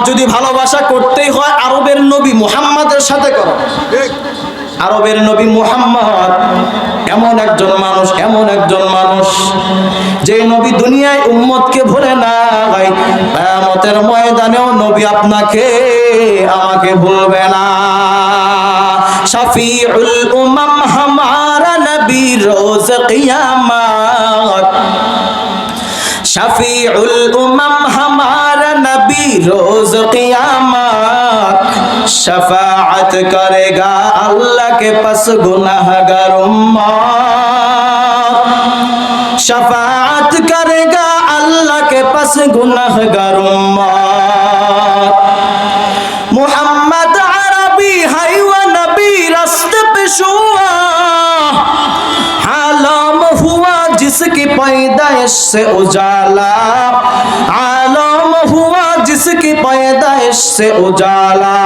যদি ভালোবাসা করতেই হয় আরবের নবী মুহাম্মাদের সাথে করো। আরবের নবী মুহাম্মদ এমন একজন মানুষ যে নবী দুনিয়ায় উম্মতকে ভুলে নাই, কিয়ামতের ময়দানেও নবী আপনাকে আমাকে ভুলবে না। শাফিউল উমাম হামারা নবী রোজ কিয়ামত, शफीउल उमम हमारा नबी रोज क़ियामत, शफाअत करेगा अल्लाह के पास गुनाहगार उम्मत, शफाअत करेगा अल्लाह के पास गुनाहगार उम्मत। मुहम्मद अरबी है व नबी रास्ते पे शुआ, आलम हुआ जिसकी पैदाइश से उजाला, आलम हुआ जिसकी पैदाइश से उजाला।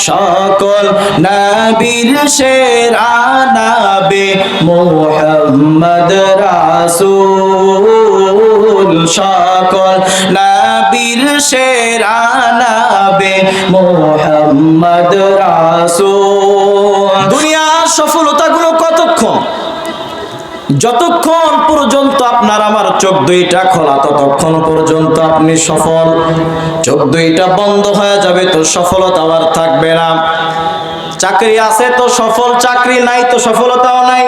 সকল নবীর সেরা নবী মুহাম্মদ রাসূল, সকল নবীর সেরা নবী মুহাম্মদ রাসূল। দুনিয়ার সফলতাগুলো কতক্ষণ? যতক্ষণ পর্যন্ত আপনার আমার চোখ দুইটা খোলা ততক্ষণ পর্যন্ত আপনি সফল। চোখ দুইটা বন্ধ হয়ে যাবে তো সফলতা আর থাকবে না। চাকরি আছে তো সফল, চাকরি নাই তো সফলতাও নাই।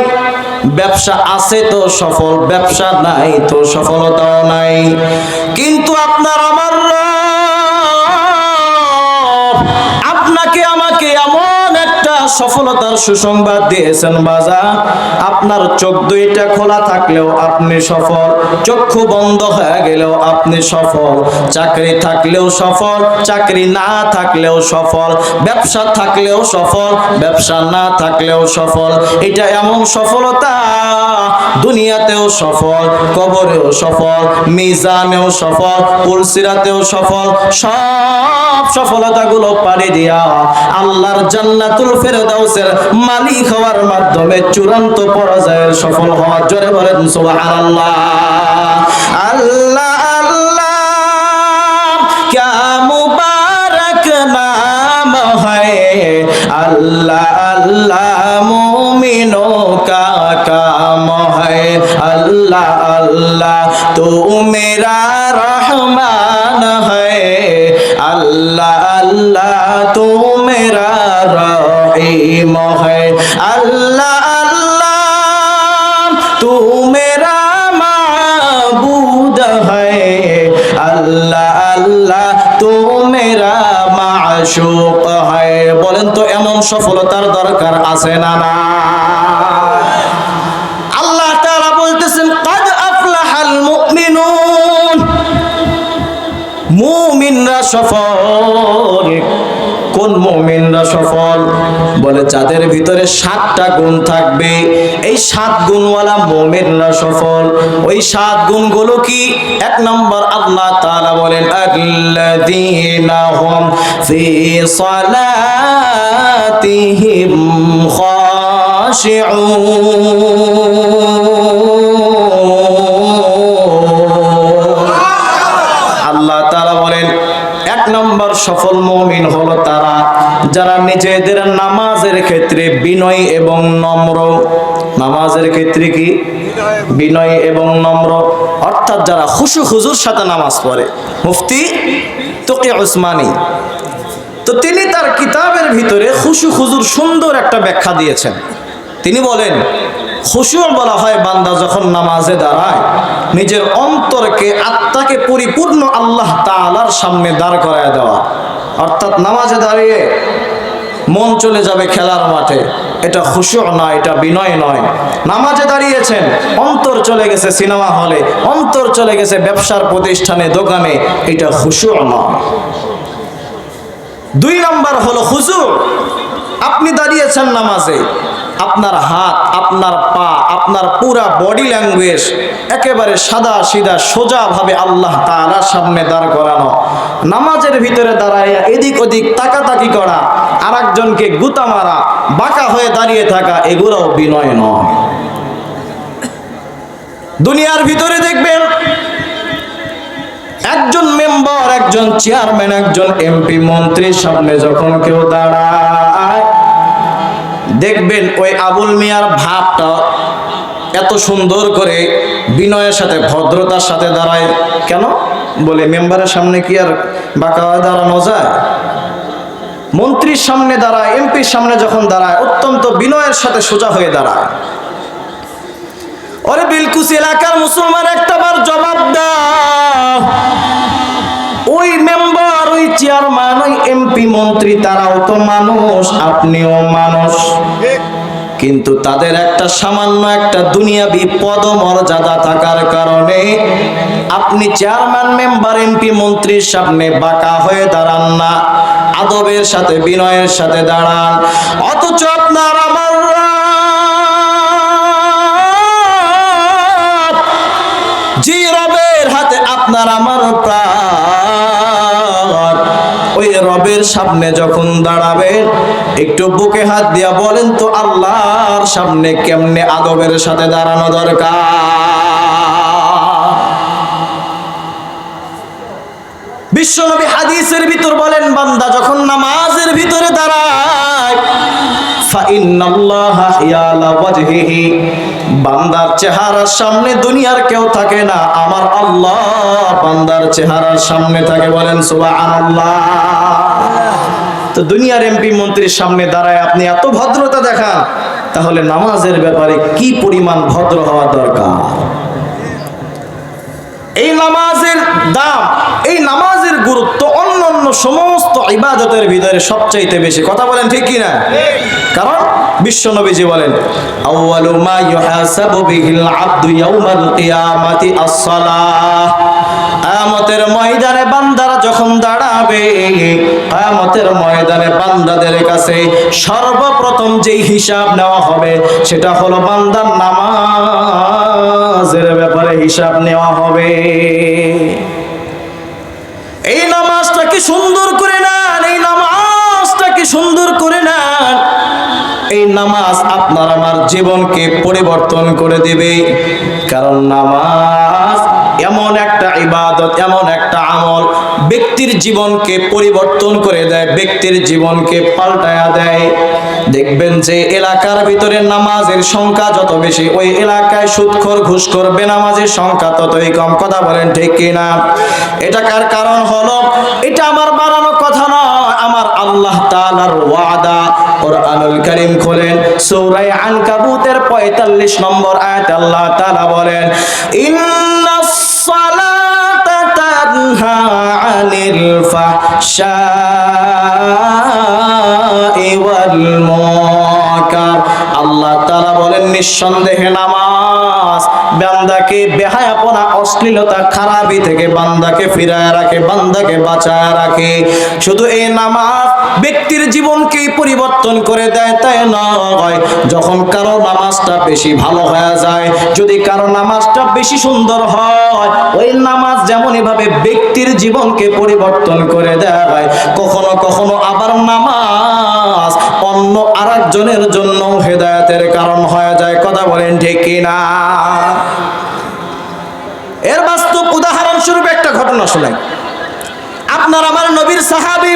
ব্যবসা আছে তো সফল, ব্যবসা নাই তো সফলতাও নাই। কিন্তু আপনার আমার আপনাকে আমাকে এমন একটা সফলতার সুসংবাদ দিয়েছেন বাজার, আপনার চোখ দুইটা খোলা থাকলেও আপনি সফল, চক্ষু বন্ধ হয়ে গেলেও আপনি সফল। চাকরি থাকলেও সফল, চাকরি না থাকলেও সফল। ব্যবসা থাকলেও সফল, ব্যবসা না থাকলেও সফল। এটা এমন সফলতা, দুনিয়াতেও সফল, কবরেও সফল, মিজানেও সফল, পুলসিরাতেও সফল। সব সফলতাগুলো পাড়ি দিয়া আল্লাহর জান্নাতুল ফেরদাউসের মালিক হওয়ার মাধ্যমে চূড়ান্ত পর্যায়ে সফল হওয়ার জোরে বলেন সুবহানাল্লাহ। আল্লাহ আল্লাহ क्या मुबारक नाम है, अल्लाह अल्लाह मोमिनों का काम है, अल्लाह अल्लाह तू मेरा रहमान है, अल्लाह अल्लाह तू मेरा रहीम है, अल्लाह अल्लाह तू मेरा माबूद है, अल्लाह अल्लाह तू मेरा माशूक है। বলেন তো এমন সফলতার দরকার আছে না না? আল্লাহ তাআলা বলতেছেন قد أفلح المؤمنون, মুমিনরা সফল। কোন মুমিনরা সফল? বলে যাদের ভিতরে 7টা গুণ থাকবে, এই 7 গুণওয়ালা মুমিনরা সফল। ওই 7 গুণগুলো কি? 1 নম্বর আল্লাহ তাআলা বলেন আল্লাযীনা হুম ফি সালাতিহিম খাশিউন। আল্লাহ তাআলা বলেন 1 নম্বর সফল মুমিন হলো তারা যারা নিজেদের নামাজের ক্ষেত্রে বিনয়ী এবং নম্র। নামাজের ক্ষেত্রে কি? বিনয়ী এবং নম্র, অর্থাৎ যারা খুশু হুজুর সাথে নামাজ পড়ে। মুফতি তকি উসমানী তো তিনি তার কিতাবের ভিতরে খুশু হুজুর সুন্দর একটা ব্যাখ্যা দিয়েছেন। তিনি বলেন খুশু বলা হয় বান্দা যখন নামাজে দাঁড়ায় নিজের অন্তরকে, আত্মাকে পরিপূর্ণ আল্লাহ তাআলার সামনে দাঁড় করায় দেওয়া। অর্থাৎ নামাজে দাঁড়িয়ে মন চলে যাবে খেলার মাঠে, এটা খুশু না, এটা বিনয় নয়। নামাজে দাঁড়িয়েছেন, অন্তর চলে গেছে সিনেমা হলে, অন্তর চলে গেছে ব্যবসার প্রতিষ্ঠানে, দোকানে, এটা খুশু না। 2 নম্বর হলো খুশু। আপনি দাঁড়িয়েছেন নামাজে, আপনার হাত, আপনার পা, আপনার পুরা বডি ল্যাঙ্গুয়েজ একেবারে সাদা সিধা সোজা ভাবে আল্লাহ তাআলার সামনে দাঁড় করানো। নামাজের ভিতরে দাঁড়ায় এদিক ওদিক তাকাতাকি করা, আরেকজনকে গুতা মারা, বাঁকা হয়ে দাঁড়িয়ে থাকা, এগুলোও বিনয় নয়। দুনিয়ার ভিতরে দেখবেন একজন মেম্বার, একজন চেয়ারম্যান, একজন এমপি মন্ত্রীর সামনে যখন কেউ দাঁড়ায়, দেখবেন ওই আবুল মিয়ার ভাবটা এত সুন্দর করে বিনয়ের সাথে ভদ্রতার সাথে দাঁড়ায়। কেন বলে মেম্বারের সামনে কি আর বাঁকা হয়ে দাঁড়ানো যায়? মন্ত্রীর সামনে দাঁড়ায়, এমপির সামনে যখন দাঁড়ায় অত্যন্ত বিনয়ের সাথে সোজা হয়ে দাঁড়ায়। ওরে বিলকুস এলাকার মুসলমান, একটা বার জবাব দাও, ওই মেম্বার, ওই চেয়ারম্যান, ওই এমপি মন্ত্রী তারাও তো মানুষ, আপনিও মানুষ, কিন্তু তাদের একটা সামান্য একটা দুনিয়াবি পদমর্যাদা থাকার কারণে আপনি চেয়ারম্যান, মেম্বার, এমপি মন্ত্রীর সামনে বাঁকা হয়ে দাঁড়ান না, আদবের সাথে বিনয়ের সাথে দাঁড়ান। অথচ আপনার আমার যে রবের হাতে আপনার আমার প্রাণ, ওই রবের সামনে যখন দাঁড়াবেন একটু বুকে হাত দিয়া বলেন তো আল্লাহর সামনে কেমনে আদবের সাথে দাঁড়ানো দরকার। বিশ্বনবী হাদিসের ভিতর বলেন, বান্দা যখন নামাজের ভিতরে দাঁড়ায়, ফাইন্নাল্লাহা হিয়ালা ওয়াজহিহি, বান্দার চেহারার সামনে দুনিয়ার কেউ থাকে না, আমার আল্লাহ বান্দার চেহারার সামনে থাকে। বলেন সুবহানাল্লাহ। তো দুনিয়ার এমপি মন্ত্রীর সামনে দাঁড়ায় আপনি এত ভদ্রতা দেখান, তাহলে নামাজের ব্যাপারে কি পরিমাণ ভদ্র হওয়া দরকার। এই নামাজের দাম, এই নামাজের গুরুত্ব অন্যান্য সমস্ত ইবাদতের ভিতরে সবচাইতে বেশি। কথা বলেন ঠিক কি না? কারণ বিশ্বনবীজি বলেন, আউয়ালু মা ইউহাসাবু বিহিল আবদু ইয়াউমাল কিয়ামাতি আস-সালাহ। কিয়ামতের ময়দানে বান্দারা যখন দাঁড়াবে, কিয়ামতের ময়দানে বান্দাদের কাছে সর্বপ্রথম যেই হিসাব নেওয়া হবে সেটা হলো বান্দার নামাজের ব্যাপারে হিসাব নেওয়া হবে। এই নামাজটা কি সুন্দর করে নেন, এই নামাজটা কি সুন্দর করে নেন। এই নামাজ আপনার আমার জীবনকে পরিবর্তন করে দেবে। কারণ নামাজ এমন একটা ইবাদত, এমন একটা আমল ব্যক্তির জীবনকে পরিবর্তন করে দেয়, ব্যক্তির জীবনকে পাল্টায়া দেয়। দেখবেন যে এলাকার ভিতরে নামাজের সংখ্যা যত বেশি, ওই এলাকায় সুদখোর, ঘুষখোর, বেনামাজের সংখ্যা ততই কম। কথা বলেন ঠিক কিনা? এটাকার কারণ হলো, এটা আমার বানানো কথা নয়, আমার আল্লাহ তাআলার ওয়াদা। কুরআনুল কারীম খোলেন, সূরা আনকাবুতের ৪৫ নম্বর আয়াতে আল্লাহ তাআলা বলেন, ইন্নাস সালাতা তানহা আনিল ফাহশাই ওয়াল মুনকার। আল্লাহ তাআলা বলেন, নিঃসন্দেহে নামাজ বান্দাকে বেহায়াপনা, অশ্লীলতা, খারাপি থেকে বান্দাকে ফিরায় রাখে, বান্দাকে বাঁচায় রাখে। শুধু এই নামাজ ব্যক্তির জীবনকে পরিবর্তন করে দেয় তাই নয়, যখন কারো নামাজটা বেশি ভালো হয়ে যায়, যদি কারো নামাজটা বেশি সুন্দর হয়, ওই নামাজ যেমনই ভাবে ব্যক্তির জীবনকে পরিবর্তন করে দেয়, কখনো কখনো আবার নামাজ অন্য আরেকজনের জন্য হেদায়েতের কারণ হয়ে যায়। কথা বলেন ঠিক কিনা? এর বাস্তব উদাহরণ স্বরূপ একটা ঘটনা শোনাই। আপনার আমার নবীর সাহাবী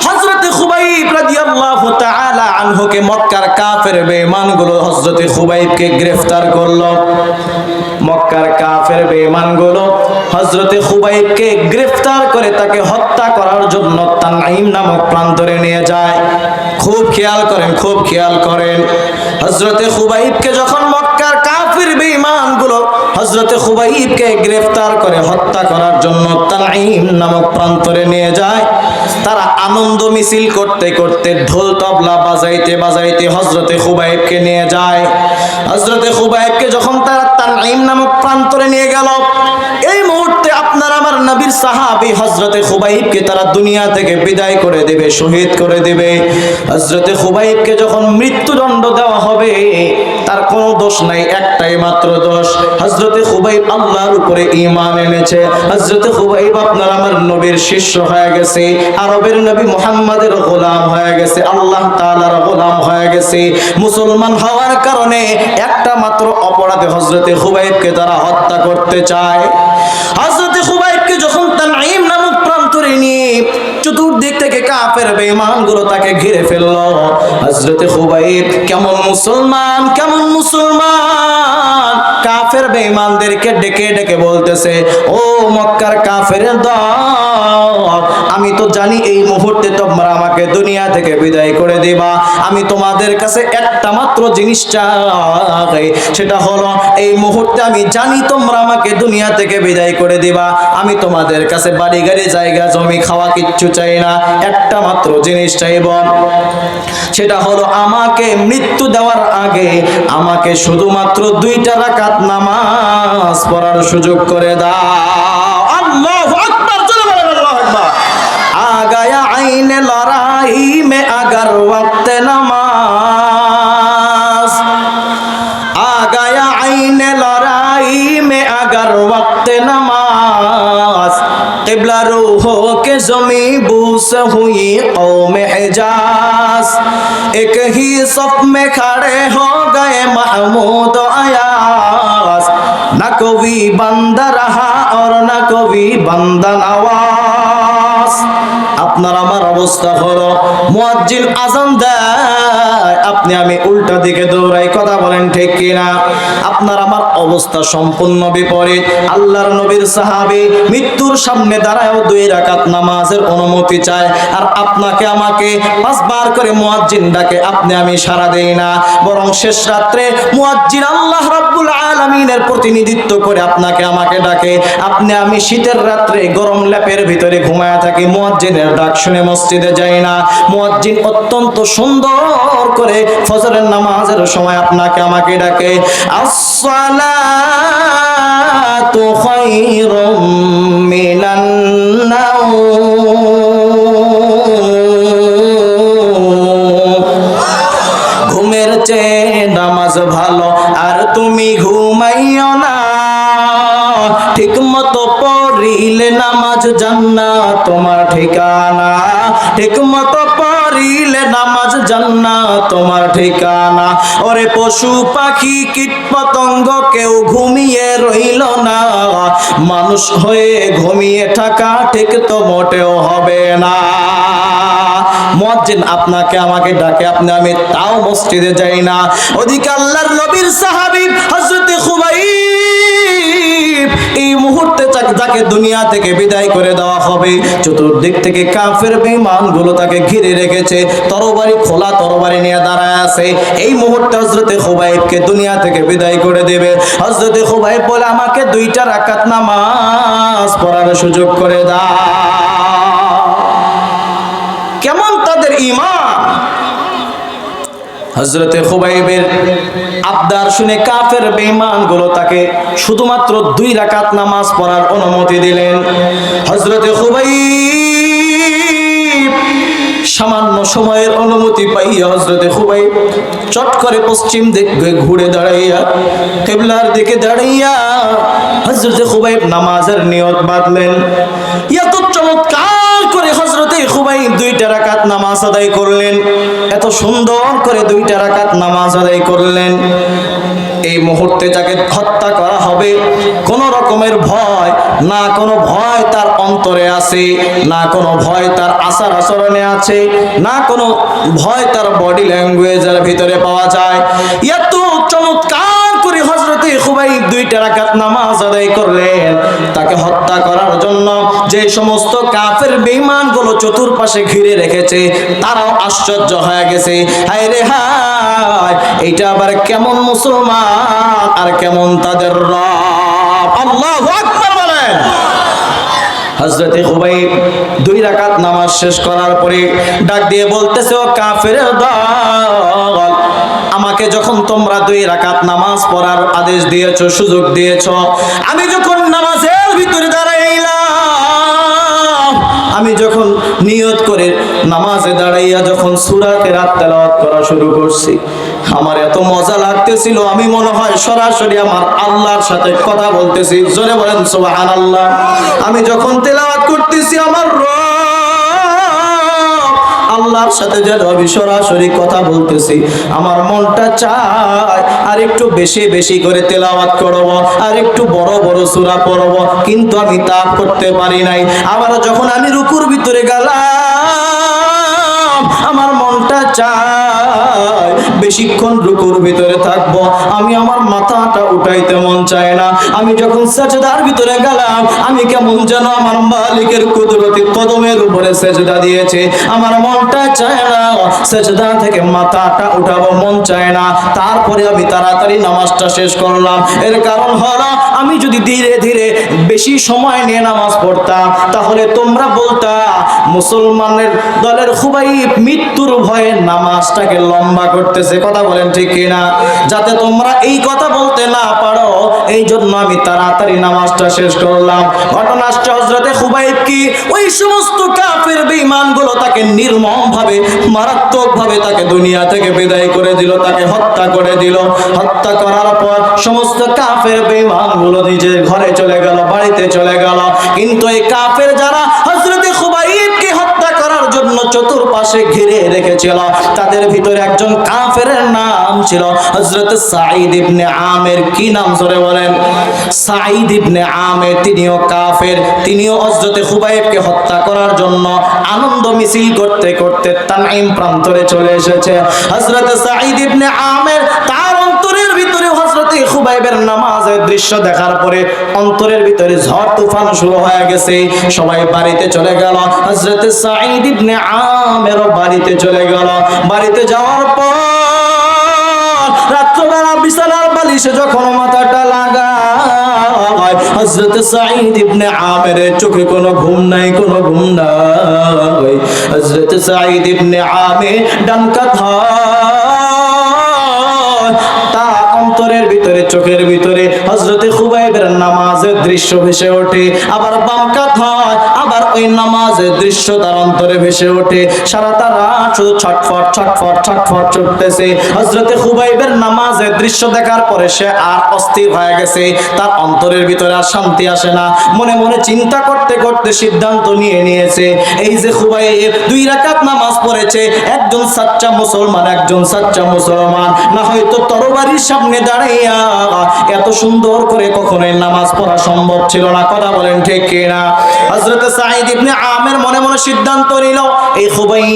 হযরত খুবাইব রাদিয়াল্লাহু তাআলা আনহুকে মক্কার কাফের বেঈমানগুলো হযরত খুবাইবকে গ্রেফতার করলো। মক্কার কাফের বেঈমানগুলো হযরত খুবাইবকে গ্রেফতার করে তাকে হত্যা করার জন্য তানঈম নামক প্রান্তরে নিয়ে যায়। খুব খেয়াল করেন, খুব খেয়াল করেন। হযরত খুবাইবকে যখন মক্কার কাফের বেঈমানগুলো হযরত খুবাইবকে গ্রেফতার করে হত্যা করার জন্য তানঈম নামক প্রান্তরে নিয়ে যায়, তারা আনন্দ মিছিল করতে করতে, ঢোল তবলা বাজাইতে বাজাইতে হযরত খুবাইবকে নিয়ে যায়। হযরত খুবাইবকে যখন তারা তানঈম নামক প্রান্তরে নিয়ে গেল, এই মুহূর্তে আপনার আমার নবীর সাহাবী হযরত খুবাইবকে তারা দুনিয়া থেকে বিদায় করে দেবে, শহীদ করে দেবে। হযরত খুবাইবকে যখন মৃত্যুদণ্ড দেওয়া হবে, তার কোনো দোষ নাই, একটাই মাত্র দোষ, হযরত খুবাইব আল্লাহর উপরে ঈমান এনেছে। হযরত খুবাইব আপনার আমার নবীর শিষ্য হয়ে গেছে, আরবের নবী মুহাম্মাদের গোলাম হয়ে গেছে, আল্লাহ তাআলার গোলাম হয়ে গেছে। মুসলমান হওয়ার কারণে একটা মাত্র অপরাধে হযরত খুবাইবকে তারা হত্যা করতে চায়। হযরত খুবাইবকে তাকে যখন তানঈম নামক প্রান্তরে নিয়ে চতুর্দিক থেকে কাফের বেঈমানগুলো তাকে ঘিরে ফেললো, হযরতে খুবাইব কেমন মুসলমান কাফের বেঈমানদেরকে ডেকে ডেকে বলতেছে, ও মক্কার কাফেরের দল, আমি তো জানি এই মুহূর্তে তোমরা আমাকে দুনিয়া থেকে বিদায় করে দিবা। আমি তোমাদের কাছে একটা মাত্র জিনিস চাই, সেটা হলো এই মুহূর্তে আমি জানি তোমরা আমাকে দুনিয়া থেকে বিদায় করে দিবা। আমি তোমাদের কাছে বাড়ি গাড়ি জায়গা জমি খাওয়া কিচ্ছু চাই না, একটা মাত্র জিনিস চাইব, সেটা হলো আমাকে মৃত্যু দেওয়ার আগে আমাকে শুধুমাত্র 2টা রাকাত নামাজ পড়ার সুযোগ করে দাও। আল্লাহু আকবার, জোরে বলেন আল্লাহু আকবার। আগায়া আইনে লড়াই মে আগার ওয়াক্ত নামাজ, আগায়া আইনে লড়াই মে আগার ওয়াক্ত নামাজ, क़िबला रूहों के ज़मीं बूस हुई कौम हिजाज, एक ही सफ में खड़े हो गए महमूद अयाज, न कोई बंदा रहा और न कोई बंदा नवाज। আপনার আমার অবস্থা হলো মুয়াজ্জিন আযান দেয়, আপনি আমি উল্টা দিকে দৌড়াই, কথা বলেন ঠিক কিনা? আপনার আমার অবস্থা সম্পূর্ণ বিপরীত। আল্লাহর নবীর সাহাবী মৃত্যুর সামনে দাঁড়ায়ও 2 রাকাত নামাজের অনুমতি চায়, আর আপনাকে আমাকে 5 বার করে মুয়াজ্জিন ডাকে, আপনি আমি সাড়া দেই না, বরং শেষ রাত্রে মুয়াজ্জিন আল্লাহ রাব্বুল আলামিনের প্রতিনিধিত্ব করে আপনাকে আমাকে ডাকে, আপনি আমি শীতের রাত্রে গরম লেপের ভিতরে ঘুমায়া থাকি, মুয়াজ্জিনের ডাক শুনে মসজিদে যাই না। মুয়াজ্জিন অত্যন্ত সুন্দর করে ফজরের নামাজের সময় আপনাকে আমাকে ডাকে, আসসালাতু খায়রুম মিনান নাওম, ঘুমের চেয়ে নামাজ ভালো আর তুমি ঘুমাইও না, ঠিক মতো পড়িলে নামাজ জান্নাত তোমার ঠিকানা, ঠিক মতো পড়িলে নামাজ জান্নাত তোমার ঠিকানা। ওরে পশু পাখি কীট পতঙ্গ কেউ ঘুমিয়ে রইল না, মানুষ হয়ে ঘুমিয়ে থাকা ঠিক তো মোটেও হবে না। মুয়াজ্জিন আপনাকে আমাকে ডাকে, আপনি আমি তাও মসজিদে যাই না। ওদিকে আল্লাহর নবীর সাহাবী হযরতে খুবাইব এই মুহূর্তে যাকে দুনিয়া থেকে বিদায় করে দেওয়া হবে, চতুর্দিক থেকে কাফের বেঈমানগুলো তাকে ঘিরে রেখেছে, তরবারি খোলা তরবারি নিয়ে দাঁড়ায় আছে। এই মুহূর্তে হযরতে খুবাইবকে দুনিয়া থেকে বিদায় করে দেবে। হযরতে খুবাইব বলে, আমাকে 2টা রাকাত নামাজ পড়ার সুযোগ করে দাও। কেমন তাদের ঈমান! হযরতে খুবাইবের আবদার শুনে কাফের বেঈমানগুলো তাকে শুধুমাত্র 2 রাকাত নামাজ পড়ার অনুমতি দিলেন। হযরতে খুবাইব সামান্য সময়ের অনুমতি পাইয়া হযরতে খুবাইব চট করে পশ্চিম দিকে ঘুরে দাঁড়াইয়া কিবলার দিকে দাঁড়াইয়া হযরতে খুবাইব নামাজের নিয়ত বাঁধলেন। এত চমৎকার করে হযরতে খুবাইব 2টা রাকাত নামাজ আদায় করলেন, এত সুন্দর করে 2টা রাকাত নামাজ আদায় করলেন। এই মুহূর্তে যাকে হত্যা করা হবে কোনো রকমের ভয় না, কোনো ভয় তার অন্তরে আছে না, কোনো ভয় তার আচার আচরণে আছে না, কোনো ভয় তার বডি ল্যাঙ্গুয়েজের ভিতরে পাওয়া যায়। এত চমৎকার করে হযরতে খুবাইব 2টা রাকাত নামাজ আদায় করলেন। তাকে হত্যা করার জন্য যে সমস্ত কাফের বেঈমানগুলো চতুর্পাশে ঘিরে রেখেছে তারাও আশ্চর্য হয়ে গেছে, হায় রে হায়, এইটা আবার কেমন মুসলমান আর কেমন তাদের রব! আল্লাহু আকবার বলেন। হযরতে খুবাইব 2 রাকাত নামাজ শেষ করার পরে ডাক দিয়ে বলতেছে, ও কাফেরের দল, আমাকে যখন তোমরা 2 রাকাত নামাজ পড়ার আদেশ দিয়েছো, সুযোগ দিয়েছো, আমি যখন নামাজের ভিতরে দাঁড়াইলাম, আমি যখন নিয়ত করে নামাজে দাঁড়াইয়া যখন সূরা কিরাত তেলাওয়াত করা শুরু করছি, আমার এত মজা লাগতেছিল, আমি মনে হয় সরাসরি আমার আল্লাহর সাথে কথা বলতেছি। জোরে বলেন সুবহানাল্লাহ। আমি যখন তেলাওয়াত করতেছি আমার রব আল্লাহ আল্লাহর সাথে যেন আমি সরাসরি কথা বলতেছি, আমার মনটা চায় আর একটু বেশি বেশি করে তেলাওয়াত করব, আর একটু বড় বড় সূরা পড়ব, কিন্তু আমি তা করতে পারি নাই। আবার যখন আমি রুকুর ভিতরে গেলাম, আমার মনটা চায় বেশিক্ষণ রুকুর ভিতরে থাকবো, আমি আমার মাথাটা উঠাইতে মন চায় না। আমি যখন সেজদার ভিতরে গেলাম, আমি কেমন যেন আমার মালিকের কুদরতি কদমের উপরে সেজদা দিয়েছে, আমার মনটা চায় না সেজদা থেকে মাথাটা উঠাবো, মন চায় না। তারপরে আমি তাড়াতাড়ি নামাজটা শেষ করলাম। এর কারণ হলো, আমি যদি ধীরে ধীরে বেশি সময় নিয়ে নামাজ পড়তাম, তাহলে তোমরা বলতা মুসলমানের দলের খুবাইব মৃত্যুর ভয়ে নামাজটাকে লম্বা করতেছে। কথা বলেন ঠিক কিনা? যাতে তোমরা এই কথা বলতে না পারো, এই জন্য আমি তাড়াতাড়ি নামাজটা শেষ করলাম। ঘটনা আসছে হযরতে খুবাইব কি ওই সমস্ত কাফের বেঈমানগুলো তাকে নির্মমভাবে, মারাত্মকভাবে তাকে দুনিয়া থেকে বিদায় করে দিল, তাকে হত্যা করে দিল। হত্যা করার পর সমস্ত কাফের বেঈমানগুলো নিজের ঘরে চলে গেল, বাড়িতে চলে গেল। কিন্তু এই কাফের যারা হযরতে খুবাইবকে হত্যা করার জন্য চতুর্পাশে ঘিরে রেখেছিল, তাদের ভিতরে একজন কাফেরের নাম ছিল হযরত সাঈদ ইবনে আমের। কি নাম জোরে বলেন? সাঈদ ইবনে আমের। তিনিও কাফের, তিনিও হযরত খুবাইবকে হত্যা করার জন্য আনন্দ মিছিল করতে করতে তানঈম প্রান্তরে চলে এসেছে। হযরত সাঈদ ইবনে আমের তার অন্তরের ভিতরে হযরত খুবাইবের নামাজের দৃশ্য দেখার পরে অন্তরের ভিতরে ঝড় তুফান শুরু হয়ে গেছে। সবাই বাড়িতে চলে গেল, হযরত সাঈদ ইবনে আমের বাড়িতে চলে গেল। বাড়িতে যাওয়ার পর রাত্রবেলা বিছানার বালিশে যখন মাথাটা লাগায়, হযরত সাঈদ ইবনে আমের চোখে কোনো ঘুম নাই, কোনো ঘুম নাই। হযরত সাঈদ ইবনে আমের ডান কাঁধে অন্তরের ভিতরে, চোখের ভিতরে হযরতে খুবাইবের নামাজের দৃশ্য ভেসে ওঠে। আবার বাম কাঁধে আবার ওই নামাজের দৃশ্য তার অন্তরে ভেসে ওঠে। সারাটা রাত শুধু ছটফট ছটফট ছটফট চলতেছে। হযরতে খুবাইবের নামাজের দৃশ্য দেখার পরে সে আর অস্থির হয়ে গেছে, তার অন্তরের ভিতরে আর শান্তি আসে না। মনে মনে চিন্তা করতে করতে সিদ্ধান্ত নিয়ে নিয়েছে, এই যে খুবাইব 2 রাকাত নামাজ পড়েছে, একজন সাচ্চা মুসলমান, একজন সাচ্চা মুসলমান না হয়তো তরবারির সামনে দাঁড়াইয়া এত সুন্দর করে কখনোই নামাজ পড়া সম্ভব ছিল না। কথা বলেন ঠিক কিনা? হযরত সাঈদ ইবনে আমের মনে মনে সিদ্ধান্ত নিল, এই খুবাইব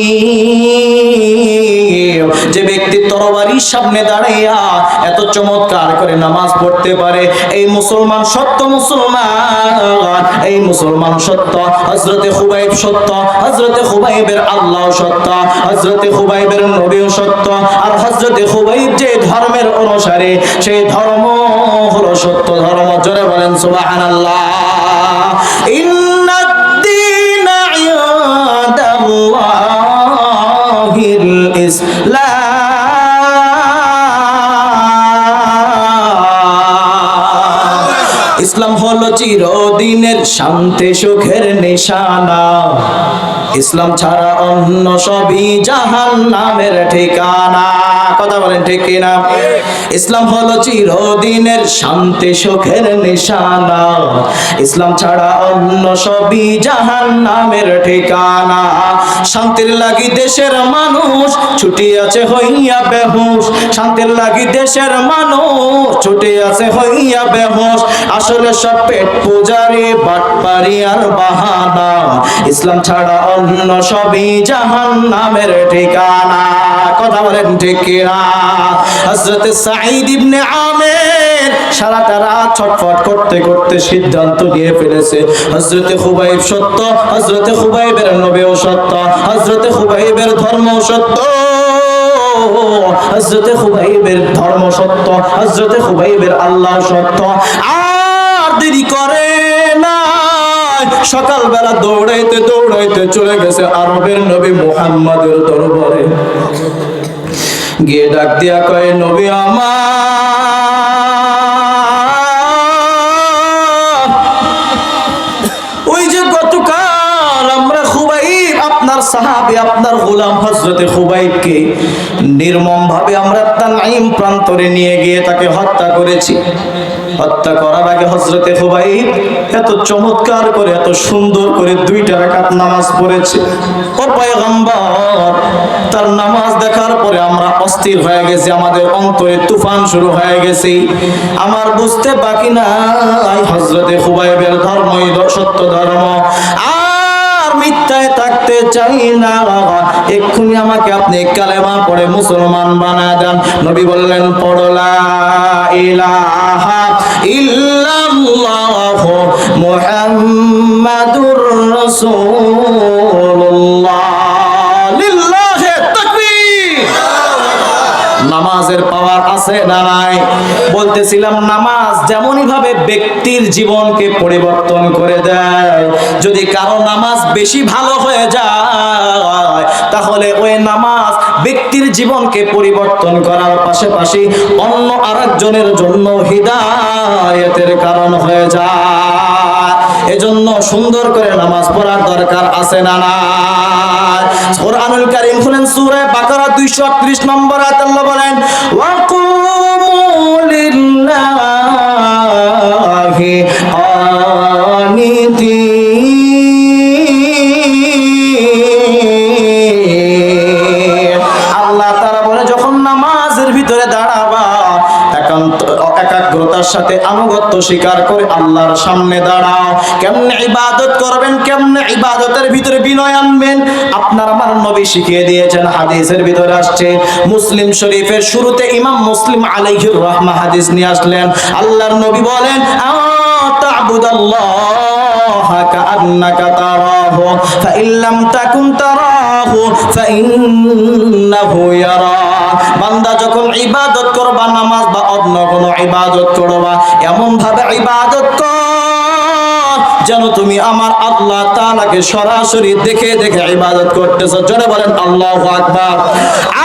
যে ব্যক্তি তরবারির সামনে দাঁড়াইয়া এত চমৎকার করে নামাজ পড়তে পারে, এই মুসলমান সত্য মুসলমান, এই মুসলমান সত্য, হযরতে খুবাইব সত্য, হযরতে খুবাইবের আল্লাহ সত্য, হযরতে খুবাইবের নবীও সত্য, আর হযরতে খুবাইব যে ধর্মের অনুসারী, সেই ধর্ম হলো সত্য ধর্ম। জোরে বলেন সুবহানাল্লাহ। ইন্নাদ-দীনা ইনদাল্লাহিল ইসলাম। ইসলাম হলো চিরদিনের শান্তি সুখের নিশানা, ইসলাম ছাড়া অন্য সবই জাহান্নামের ঠিকানা। কথা বলেন ঠিক কিনা? ইসলাম হলো চিরদিনের শান্তি সুখের নিশানা, ইসলাম ছাড়া অন্য সবই জাহান্নামের ঠিকানা। শান্তির লাগি দেশের মানুষ ছুটি আছে হইয়া বেহুশ, শান্তির লাগি দেশের মানুষ ছুটি আছে হইয়া বেহুশ। আসলে সব পেট পূজারি, বাটপারি আর বাহানা, ইসলাম ছাড়া অন্য সবই জাহান্নামের ঠিকানা। কথা বলেন ঠিক কিনা? হযরত সাঈদ ইবনে আমের সারাটা রাত ছটফট করতে করতে সিদ্ধান্ত নিয়ে ফেলেছে, হযরতে খুবাইব সত্য, হযরতে খুবাইবের নবীও সত্য, হযরতে খুবাইবের ধর্ম সত্য, হযরতে খুবাইবের ধর্ম সত্য, হযরতে খুবাইবের আল্লাহ সত্য। আর দেরি করে না, সকালবেলা দৌড়াইতে দৌড়াইতে চলে গেছে আরবের নবী মুহাম্মাদের দরবারে। গিয়ে ডাক দিয়া কয়, নবী আমার, ওই যে গতকাল আমরা খুবাইব আপনার সাহাবী, আপনার গোলাম হযরতে খুবাইবকে নির্মমভাবে আমরা তানঈম প্রান্তরে নিয়ে গিয়ে তাকে হত্যা করেছি। হত্যা করার আগে হযরতে খুবাইব এত চমৎকার করে, এত সুন্দর করে 2 রাকাত নামাজ পড়েছে। ও পয়গম্বর, তার নামাজ দেখার পরে আমরা অস্থির হয়ে গেছি, আমাদের অন্তরে তুফান শুরু হয়ে গেছে। আমার বুঝতে বাকি নাই হযরতে খুবাইবের ধর্মই সত্য ধর্ম, আর মিথ্যায় থাকতে চাই না। এক্ষুনি আমাকে আপনি কালেমা পড়ে মুসলমান বানা দেন। নবী বললেন, পড়ো লা ইলাহা ইল্লাল্লাহু মুহাম্মাদুর রাসূলুল্লাহ। লিল্লাহি তাকবীর। নামাজের পাওয়ার আছে না নাই? বলতেছিলাম, নামাজ যেমনই ভাবে ব্যক্তির জীবনকে পরিবর্তন করে দেয়, যদি কারো নামাজ বেশি ভালো হয়ে যায় তাহলে ওই নামাজ ব্যক্তির জীবনকে পরিবর্তন করার পাশাপাশি অন্য আরেকজনের জন্য হিদায়াতের কারণ হয়ে যায়। এজন্য সুন্দর করে নামাজ পড়ার দরকার আছে না নাই? কোরআনুল কারীম খুলেন, সূরা বাকারা 238 নম্বর আয়াত, আল্লাহ বলেন, ওয়াকুমু লিল্লাহি কানিতিন। আল্লাহ তাআলা বলে, যখন নামাজের ভিতরে দাঁড়াবা একাগ্রতার সাথে আনুগত্য স্বীকার করে আল্লাহর সামনে দাঁড়াও। কেমনে ইবাদত করবেন, কেমনে ইবাদতের ভিতরে বিনয় আনবেন, আপনার আমার নবী শিখিয়ে দিয়েছেন। হাদিসের ভিতরে আসছে, মুসলিম শরীফের শুরুতে ইমাম মুসলিম আলাইহির রাহমা হাদিস নিয়ে আসলেন। আল্লাহর নবী বলেন, তা'বুদাল্লাহা কাআন্নাকা তারাহু ফাইন লাম তাকুন তারাহু ফাইন্নাহু ইয়ারাক। বান্দা যখন ইবাদত করবা, নামাজ বা অন্য কোনো ইবাদত করবা, এমন ভাবে ইবাদত কর যেন তুমি আমার আল্লাহ তাআলাকে সরাসরি দেখে দেখে ইবাদত করতেছো। জোরে বলেন আল্লাহু আকবার।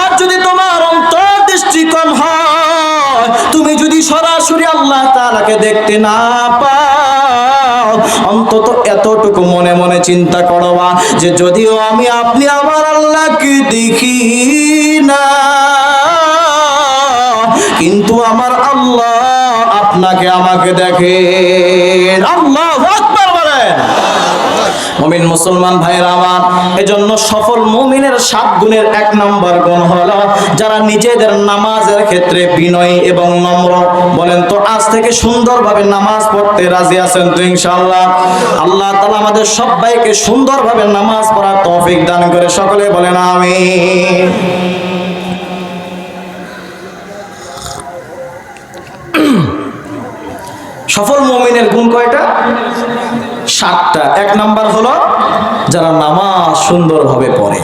আর যদি তোমার অন্তর্দৃষ্টি কম হয়, তুমি যদি সরাসরি আল্লাহ তাআলাকে দেখতে না পাও, অন্তত এতটুকু মনে মনে চিন্তা করবা যে যদিও আপনি আমার আল্লাহকে দেখি না, কিন্তু আমার আল্লাহ আপনাকে আমাকে দেখেন। আল্লাহু আকবার বলেন। মুমিন মুসলমান ভাইরা আমার, এজন্য সফল মুমিনের 7 গুণের 1 নম্বর গুণ হলো যারা নিজেদের নামাজের ক্ষেত্রে বিনয়ী এবং নম্র। বলেন তো, আজ থেকে সুন্দরভাবে নামাজ পড়তে রাজি আছেন তো ইনশাআল্লাহ? আল্লাহ তাআলা আমাদের সবাইকে সুন্দরভাবে নামাজ পড়ার তৌফিক দান করে। সকলে বলেন আমিন। সফল মুমিনের গুণ কয়টা? 7টা। 1 নাম্বার হলো যারা নামাজ সুন্দরভাবে পড়ে।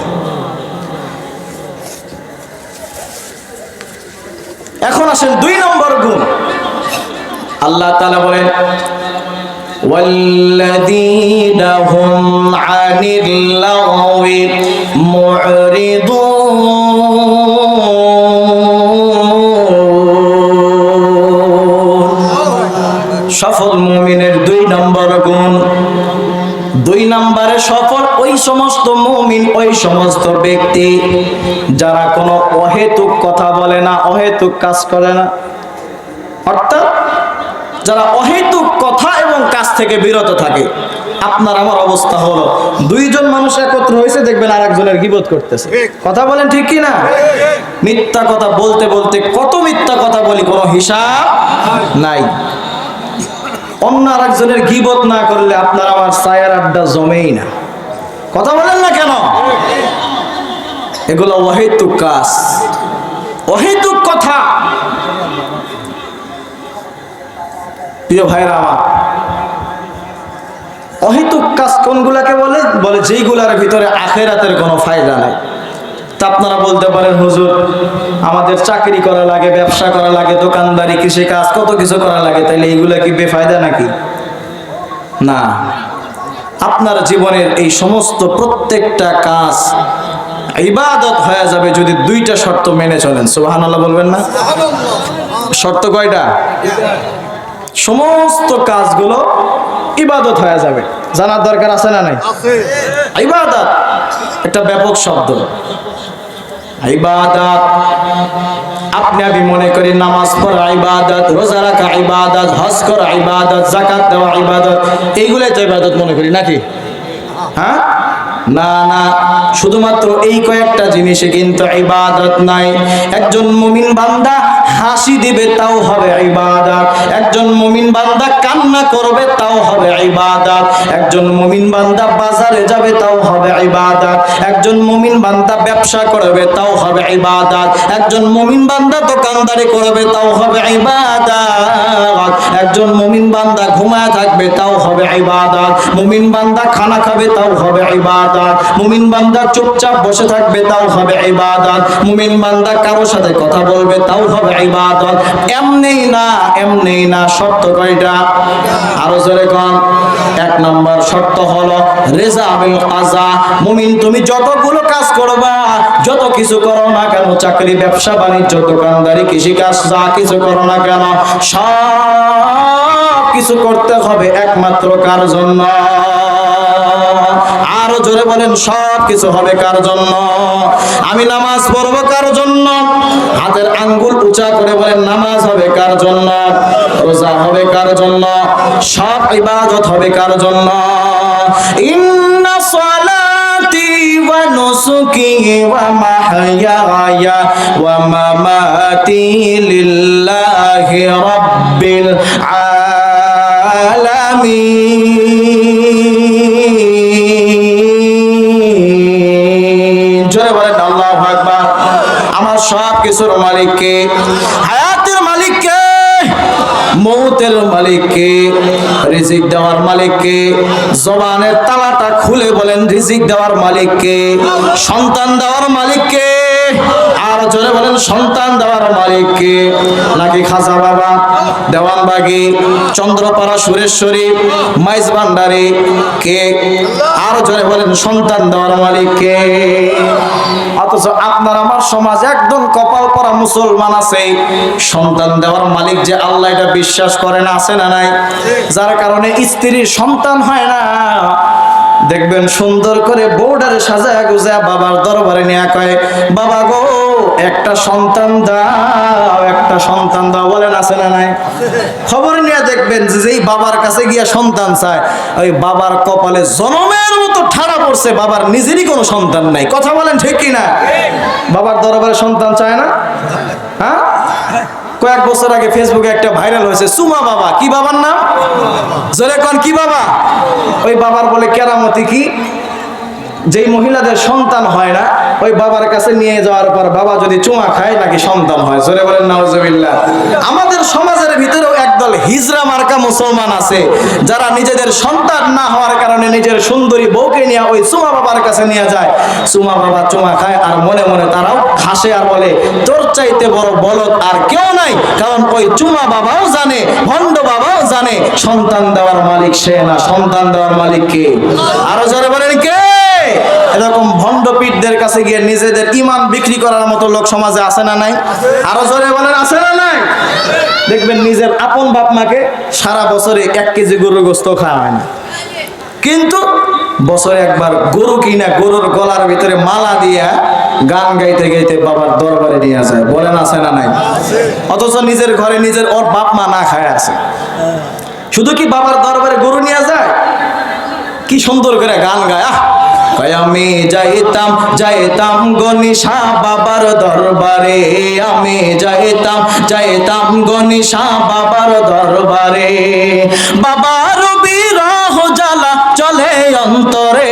এখন আসেন 2 নম্বর গুণ। আল্লাহ তাআলা বলেন, ওয়াল্লাযীনা হুম আনিল লাগওয়ি মু'রিদুন। সফল মুমিনের 2 নম্বর গুণ। 2 নম্বরে সফল ওই সমস্ত মুমিন, ওই সমস্ত ব্যক্তি যারা কোনো অহেতুক কথা বলে না, অহেতুক কাজ করে না। অর্থাৎ যারা অহেতুক কথা এবং কাজ থেকে বিরত থাকে। আপনার আমার অবস্থা হলো, 2 জন মানুষ একত্র হয়েছে, দেখবেন আরেকজনের গীবত করতেছে। কথা বলেন ঠিক কি না? মিথ্যা কথা বলতে বলতে কত মিথ্যা কথা বলি, কোনো হিসাব নাই। অন্য আরেকজনের গীবত না করলে আপনার আমার চায়ের আড্ডা জমেই না। কথা বলেন না কেন? এগুলো অহেতুক কাজ, অহেতুক কথা। প্রিয় ভাইরা আমার, অহেতুক কাজ কোনগুলাকে বলে? বলে যেইগুলার ভিতরে আখিরাতের কোনো ফায়দা নাই। তা আপনারা বলতে পারেন, হুজুর আমাদের চাকরি করা লাগে, ব্যবসা করা লাগে, দোকানদারি, কৃষি কাজ, কত কিছু করা লাগে, তাইলে এইগুলা কি বেফায়দা নাকি? না, আপনার জীবনের এই সমস্ত প্রত্যেকটা কাজ ইবাদত হয়ে যাবে যদি 2টা শর্ত মেনে চলেন। সুবহানাল্লাহ বলবেন না? শর্ত কয়টা? সমস্ত কাজগুলো ইবাদত হয়ে যাবে। জানার দরকার আছে না নাই? ইবাদত। একটা ব্যাপক শব্দ। ইবাদত, আপনি আমি মনে করি নামাজ পড়া ইবাদত, রোজা রাখা ইবাদত, হজ করা ইবাদত, যাকাত দেওয়া ইবাদত, এইগুলাই তো ইবাদত মনে করি নাকি? হ্যাঁ, না না, শুধুমাত্র এই কয়েকটা জিনিসে কিন্তু ইবাদত নাই। একজন মুমিন বান্দা হাসি দিবে তাও হবে ইবাদত, একজন মুমিন বান্দা কান্না করবে তাও হবে ইবাদত, একজন মুমিন বান্দা বাজারে যাবে তাও হবে ইবাদত, একজন মুমিন বান্দা ব্যবসা করবে তাও হবে ইবাদত, একজন মুমিন বান্দা দোকানদারি করবে তাও হবে ইবাদত, একজন মুমিন বান্দা ঘুমায় থাকবে তাও হবে ইবাদত, মুমিন বান্দা খানা খাবে তাও হবে ইবাদত, মুমিন বান্দা চুপচাপ বসে থাকবে তাও হবে ইবাদত, মুমিন বান্দা কারো সাথে কথা বলবে তাও হবে ইবাদত। এমনি না, শর্ত কয়টা? আরো জোরে কোন। এক নম্বর শর্ত হলো রেজা বিল কাজা। মুমিন তুমি যতগুলো কাজ করবা, যত কিছু করো না কেন, চাকরি, ব্যবসা বাণিজ্য, দোকানদারি, কৃষিকাজ, যা কিছু করো না কেন, সব কিছু করতে হবে একমাত্র কার জন্য? আরো জোরে বলেন, সব কিছু হবে কার জন্য? আমি নামাজ পড়বো কার জন্য? হাতের আঙ্গুল উঁচা করে বলেন, নামাজ হবে কার জন্য? রোজা হবে কার জন্য? সব ইবাদত হবে কার জন্য? ইন্না সালাতি ওয়া নুসুকি ওয়া মাহইয়ায়া ওয়া মামাতি লিল্লাহি রাব্বিল আলামিন। জোরে বলেন আল্লাহু আকবার। আমার সব কিছুর মালিক কে? হায়াতের মালিক কে? মৌতের মালিক কে? রিজিক দেওয়ার মালিক কে? জবানের তালাটা খুলে বলেন, রিজিক দেওয়ার মালিক কে? সন্তান দেওয়ার মালিক কে? আর জোরে বলেন, সন্তান দেওয়ার মালিক কে? নাকি খাজা বাবা, দেওয়ানবাগি, চন্দ্রপাড়া, সুরেশ্বরী, মাইজ ভান্ডারি কে? আর জোরে বলেন, সন্তান দেওয়ার মালিক কে? অথচ আপনার আমার সমাজ একদম কপাল পরা মুসলমান আছে, সন্তান দেওয়ার মালিক যে আল্লাহ এটা বিশ্বাস করে না, আছে না নাই? যার কারণে স্ত্রীর সন্তান হয় না। দেখবেন সুন্দর করে বউডারে সাজায় গুজায় বাবার দরবারে নিয়ে কয়, বাবা গো একটা সন্তান দাও, একটা সন্তান দাও। বলেন আছে না নাই? খবর নিয়ে দেখবেন যে যেই বাবার কাছে গিয়া সন্তান চায়, ওই বাবার কপালে জনমের মতো ঠাড়া পড়ছে, বাবার নিজেরই কোনো সন্তান নাই। কথা বলেন ঠিক কিনা? বাবার দরবারে সন্তান চায় না? হ্যাঁ, কয়েক বছর আগে ফেসবুকে একটা ভাইরাল হয়েছে, সুমা বাবা। কি বাবার নাম? জোরে কোন, কি বাবা? ওই বাবার বলে কেরামতি কি, যেই মহিলাদের সন্তান হয় না, ওই বাবার কাছে নিয়ে যাওয়ার পর বাবা যদি চুমা খায় নাকি সন্তান হয়। জোরে বলেন নাউজুবিল্লাহ। আমাদের সমাজের ভিতরেও একদল হিজরা মার্কা মুসলমান আছে, যারা নিজেদের সন্তান না হওয়ার কারণে নিজের সুন্দরী বউকে নিয়ে ওই চুমা বাবার কাছে নিয়ে যায়। চুমা বাবা চুমা খায় আর মনে মনে তারাও হাসে আর বলে, তোর চাইতে বড় বলদ আর কেউ নাই। কারণ ওই চুমা বাবাও জানে, ভণ্ড বাবাও জানে, সন্তান দেওয়ার মালিক সে না, সন্তান দেওয়ার মালিক কে? আরো জোরে বলেন কে? এরকম ভণ্ডপীঠদের কাছে গিয়ে নিজেদের ঈমান বিক্রি করার মতো লোক সমাজে আছে না নাই? আরো জোরে বলেন, আছে না নাই? দেখবেন নিজের আপন বাপ মাকে সারা বছরে 1 কেজি গরুর গোশত খাওয়া হয় না, কিন্তু বছরে একবার গরু কিনা গরুর গলার ভিতরে মালা দিয়া গান গাইতে গাইতে বাবার দরবারে নিয়ে যায়। বলেন আছে না নাই? অথচ নিজের ঘরে নিজের ওর বাপ মা না খায় আছে, শুধু কি বাবার দরবারে গরু নিয়ে যায়, কি সুন্দর করে গান গায়। আমি যাইতাম গনিশা বাবার দরবারে, আমি যাইতাম গনিশা বাবার দরবারে, বাবার বিরহ জ্বালা চলে অন্তরে।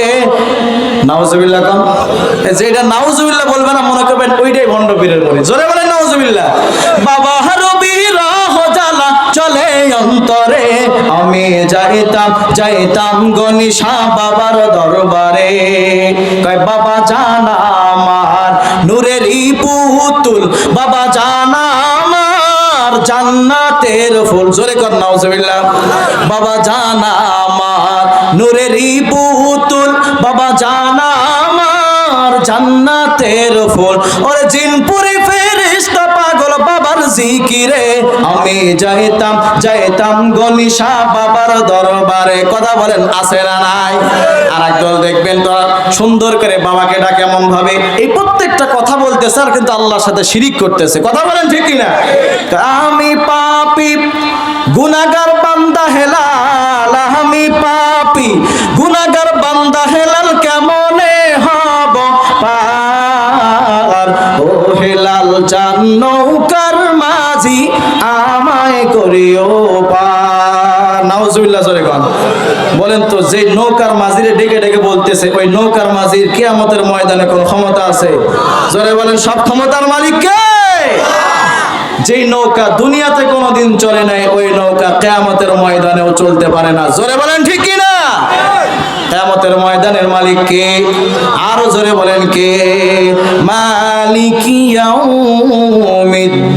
নাউজুবিল্লাহ কোন? যেটা নাউজুবিল্লাহ বলবে না মনে করবেন ওইটাই ভণ্ড পীরের বলে। জোরে বলেন নাউজুবিল্লাহ। বাবার বিরহ জ্বালা চলে অন্তরে, আমি যাইতাম গনিশা বাবার দরবারে। কয় বাবা জানা আমার নূরেরই পুতুল, বাবা জানা আমার জান্নাতের ফুল। জোরে কর নাউজুবিল্লাহ। বাবা জানা আমার নূরেরই পুতুল, বাবা জানা আমার জান্নাতের ফুল। ওরে জিনপুরি ফেরে ফেরেশতা পাগল বাবার জিকিরে, আমি যাইতাম গনিশা বাবার দরবারে। কথা বলেন আছে না নাই? আর একদল দেখবেন তো সুন্দর করে বাবাকে ডাকে এমন ভাবে, এই প্রত্যেকটা কথা বলতেছে আর কিন্তু আল্লাহর সাথে শিরিক করতেছে। কথা বলেন ঠিক কিনা? আমি পাপী গুনাহগার বান্দা হেলাল, আমি পাপী গুনাহগার বান্দা হেলাল, কেমনে হব পার? ও হেলাল চাঁদ নৌকার মাঝি, আমায় করিও পার। নাউজুবিল্লাহ জোরে কোন। বলেন তো, যে নৌকার মাঝিরে ডেকে ডেকে বলতেছে, ওই নৌকার মাঝির কিয়ামতের ময়দানে কোন ক্ষমতা আছে? জোরে বলেন, সব ক্ষমতার মালিক কে? যেই নৌকা দুনিয়াতে কোনোদিন চলে নাই, ওই নৌকা কিয়ামতের ময়দানেও চলতে পারে না। জোরে বলেন ঠিক কি না? কিয়ামতের ময়দানের মালিক কে? আরো জোরে বলেন কে? মালিকি ইয়াউমিদ্দিন।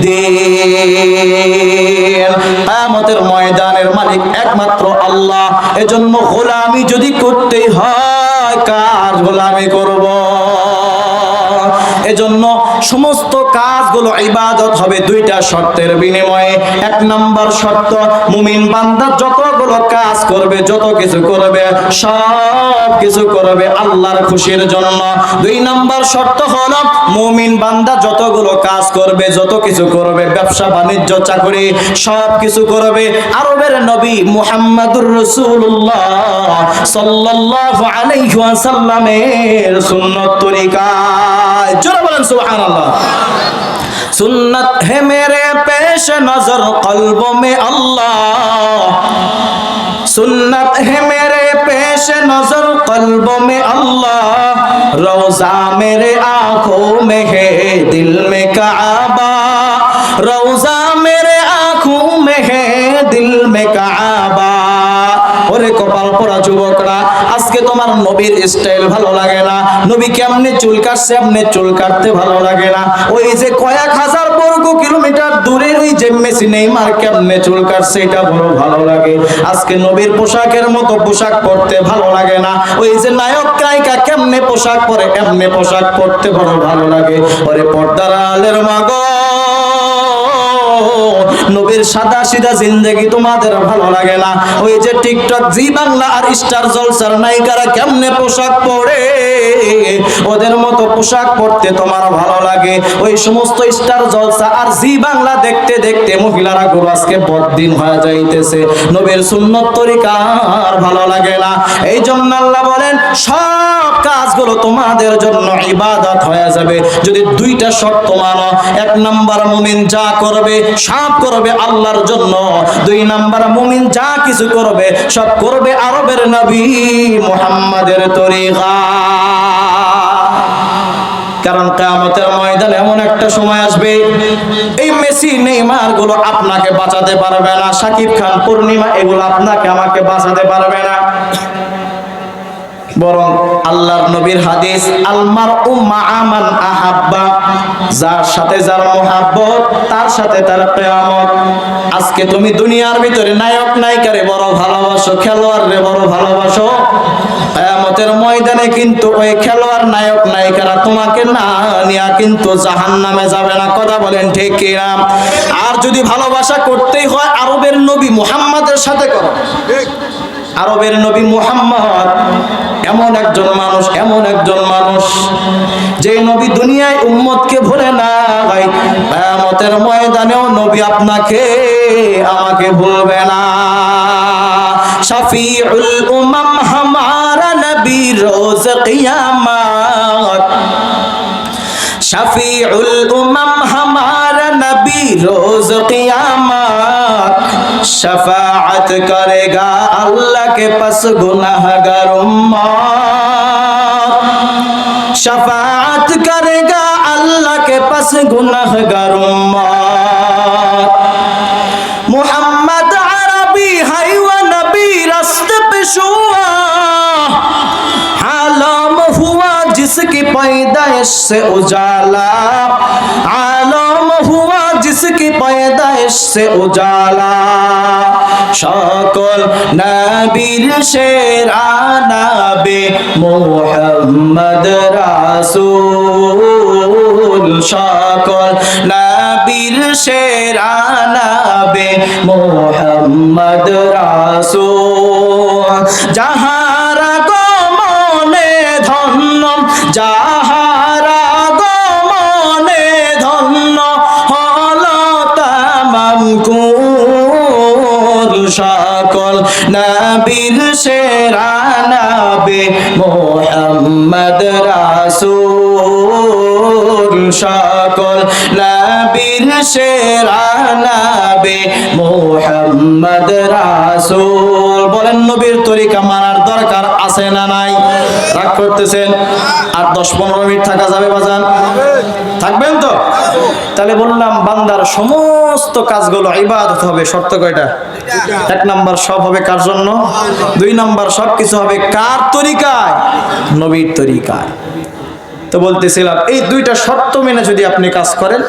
কিয়ামতের ময়দানের মালিক একমাত্র আল্লাহ। এজন্য গোলামি যদি করতেই হয়, কার গোলামি করব? এজন্য সমস্ত কাজগুলো ইবাদত হবে দুইটা শর্তের বিনিময়ে। এক নাম্বার শর্ত, মুমিন বান্দা যতগুলো কাজ করবে, যত কিছু করবে, সব কিছু করবে আল্লাহর খুশির জন্য। দুই নাম্বার শর্ত হলো, মুমিন বান্দা যতগুলো কাজ করবে, যত কিছু করবে, ব্যবসা বাণিজ্য চাকরি সব কিছু করবে আরবের নবী মুহাম্মদুর রাসূলুল্লাহ সাল্লাল্লাহু আলাইহি ওয়াসাল্লামের সুন্নাত তরিকায়। জোরে বলেন সুবহানাল্লাহ। सुन्नत है मेरे पेश नजर कल्बों में अल्लाह, सुन्नत है मेरे पेश नजर कल्बों में अल्लाह, रोजा मेरे आंखों में है दिल में काबा, रोजा मेरे आंखों में है दिल में काबा। ওরে কপাল পরা যুবকরা, আজকে তোমার নবীর স্টাইল ভালো লাগে না, নবী কেমনে চুল কাটছে আপনি চুল কাটতে ভালো লাগে না, ওই যে কয়েক হাজার বর্গ কিলোমিটার দূরে ওই যে মেসি নেইমার কেমনে চুল কাটছে এটা বড় ভালো লাগে। আজকে নবীর পোশাকের মতো পোশাক পরতে ভালো লাগে না, ওই যে নায়ক নায়িকা কেমনে পোশাক পরে এমনি পোশাক পরতে বড় ভালো লাগে। ওরে পর্দার আলের মাগো, নবীর সাদা সিধা জিন্দেগি তোমাদের ভালো লাগে না, ওই যে টিকটক জি বাংলা আর স্টার জলসার নায়িকারা কেমনে পোশাক পরে ওদের মতো পোশাক পরতে তোমার ভালো লাগে। ওই সমস্ত স্টার জলসা আর জি বাংলা দেখতে দেখতে মহিলারা গুলো আজকে বদ্দিন হয়ে যাইতেছে, নবীর সুন্নত তরিকা আর ভালো লাগে না। এই জন্য আল্লাহ বলেন সব কাজগুলো তোমাদের জন্য ইবাদত হয়ে যাবে যদি দুইটা শর্ত মানো। এক নাম্বার, মুমিন যা করবে সব করবে আল্লাহর জন্য। দুই নাম্বার, মুমিন যা কিছু করবে সব করবে আরবের নবী মুহাম্মাদের তরিকা। কারণ কিয়ামতের ময়দানে এমন একটা সময় আসবে, এই মেসি নেইমার গুলো আপনাকে বাঁচাতে পারবে না, শাকিব খান পূর্ণিমা এগুলো আপনাকে আমাকে বাঁচাতে পারবে না। বরং আল্লাহর নবীর হাদিস, আলমার মাআ মান আহাব্বা, যার সাথে যার মুহাব্বত তার সাথে তার কিয়ামত। আজকে তুমি দুনিয়ার ভিতরে নায়ক নায়িকারে বড় ভালোবাসো, খেলোয়াড়রে বড় ভালোবাসো, কিয়ামতের ময়দানে কিন্তু ওই খেলোয়াড় নায়ক নায়িকারা তোমাকে না নিয়া কিন্তু জাহান্নামে যাবে না। কথা বলেন ঠিক কি না? আর যদি ভালোবাসা করতেই হয় আরবের নবী মুহাম্মাদের সাথে করো। আরবের নবী মুহাম্মদ এমন একজন মানুষ, এমন একজন মানুষ যে নবী দুনিয়ায় উম্মতকে ভুলে না, ভাই কিয়ামতের ময়দানেও নবী আপনাকে আমাকে ভুলবে না। শফিউল উমাম হামারা নবী রোজ কিয়ামত, শফিউল উমাম হামারা নবী রোজ কিয়ামত, शफाअत करेगा अल्लाह के पास गुनाहगार उम्मत, शफाअत करेगा अल्लाह के पास गुनाहगार उम्मत। मोहम्मद अरबी है वो नबी रास्ते पे शुआ, आलम हुआ जिसकी पैदाइश से उजाला, आलम हुआ जिसकी पैदाइश से उजाला, সকল নবীর সেরা নবী মুহাম্মদ রাসূল, সকল নবীর সেরা নবী মুহাম্মদ রাসূল যাহারা গমনে ধন্য যাহারা গমনে ধন্য হলো তামাম কুল সকল নবীর সেরা নবী মুহাম্মদ রাসূল সকল নবীর সেরা নবী মুহাম্মদ রাসূল। বলেন নবীর তরিকা মানার দরকার আছে না নাই? রাগ করতেছেন? আর 10-15 মিনিট থাকা যাবে বাজান? থাকবেন তো? তাহলে বললাম বান্দার সমস্ত কাজগুলো ইবাদত হবে। শর্ত কয়টা? 1 নাম্বার সব হবে কার জন্য? 2 নাম্বার সব কিছু হবে কার তরিকায়? নবীর তরিকায়। তো বলতেছিলাম এই 2টা শর্ত মেনে যদি আপনি কাজ করেন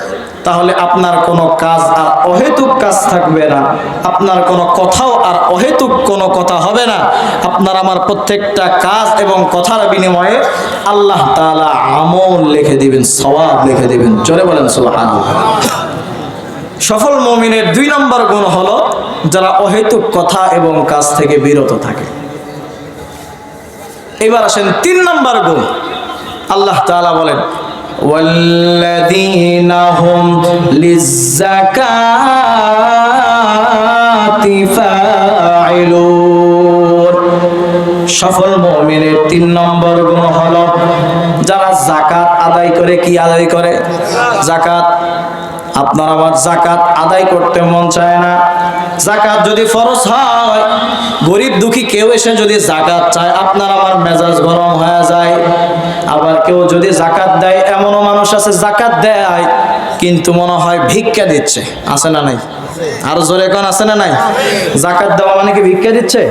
তাহলে আপনার কোনো কাজ আর অহেতুক কাজ থাকবে না, আপনার কোনো কথাও আর অহেতুক কোনো কথা হবে না। আপনার আমার প্রত্যেকটা কাজ এবং কথার বিনিময়ে আল্লাহ তাআলা আমল লিখে দিবেন, সওয়াব লিখে দিবেন। জোরে বলেন সুবহানাল্লাহ। সফল মুমিনের 2 নম্বর গুণ হলো যারা অহেতুক কথা এবং কাজ থেকে বিরত থাকে। এবার আসেন 3 নম্বর গুণ। আল্লাহ তাআলা বলেন والذين هم للزكاة فاعلون। সফল মুমিনের 3 নম্বর গুণ হলো যারা যাকাত আদায় করে। কি আদায় করে? যাকাত। আপনার আমার যাকাত আদায় করতে মন চায় না। যাকাত যদি ফরজ হয়, গরিব দুঃখী কেউ এসে যদি যাকাত চায় আপনার আমার মেজাজ গরম হয়ে যায়। আবার কেউ যদি যাকাত দেয়, এমনও মানুষ আছে যাকাত দেয় কিন্তু মনে হয় ভিক্ষা দিচ্ছে। আছে না নাই? আর জোরে কোন আছে না নাই? যাকাত দেওয়া মানে কি ভিক্ষা দিচ্ছে?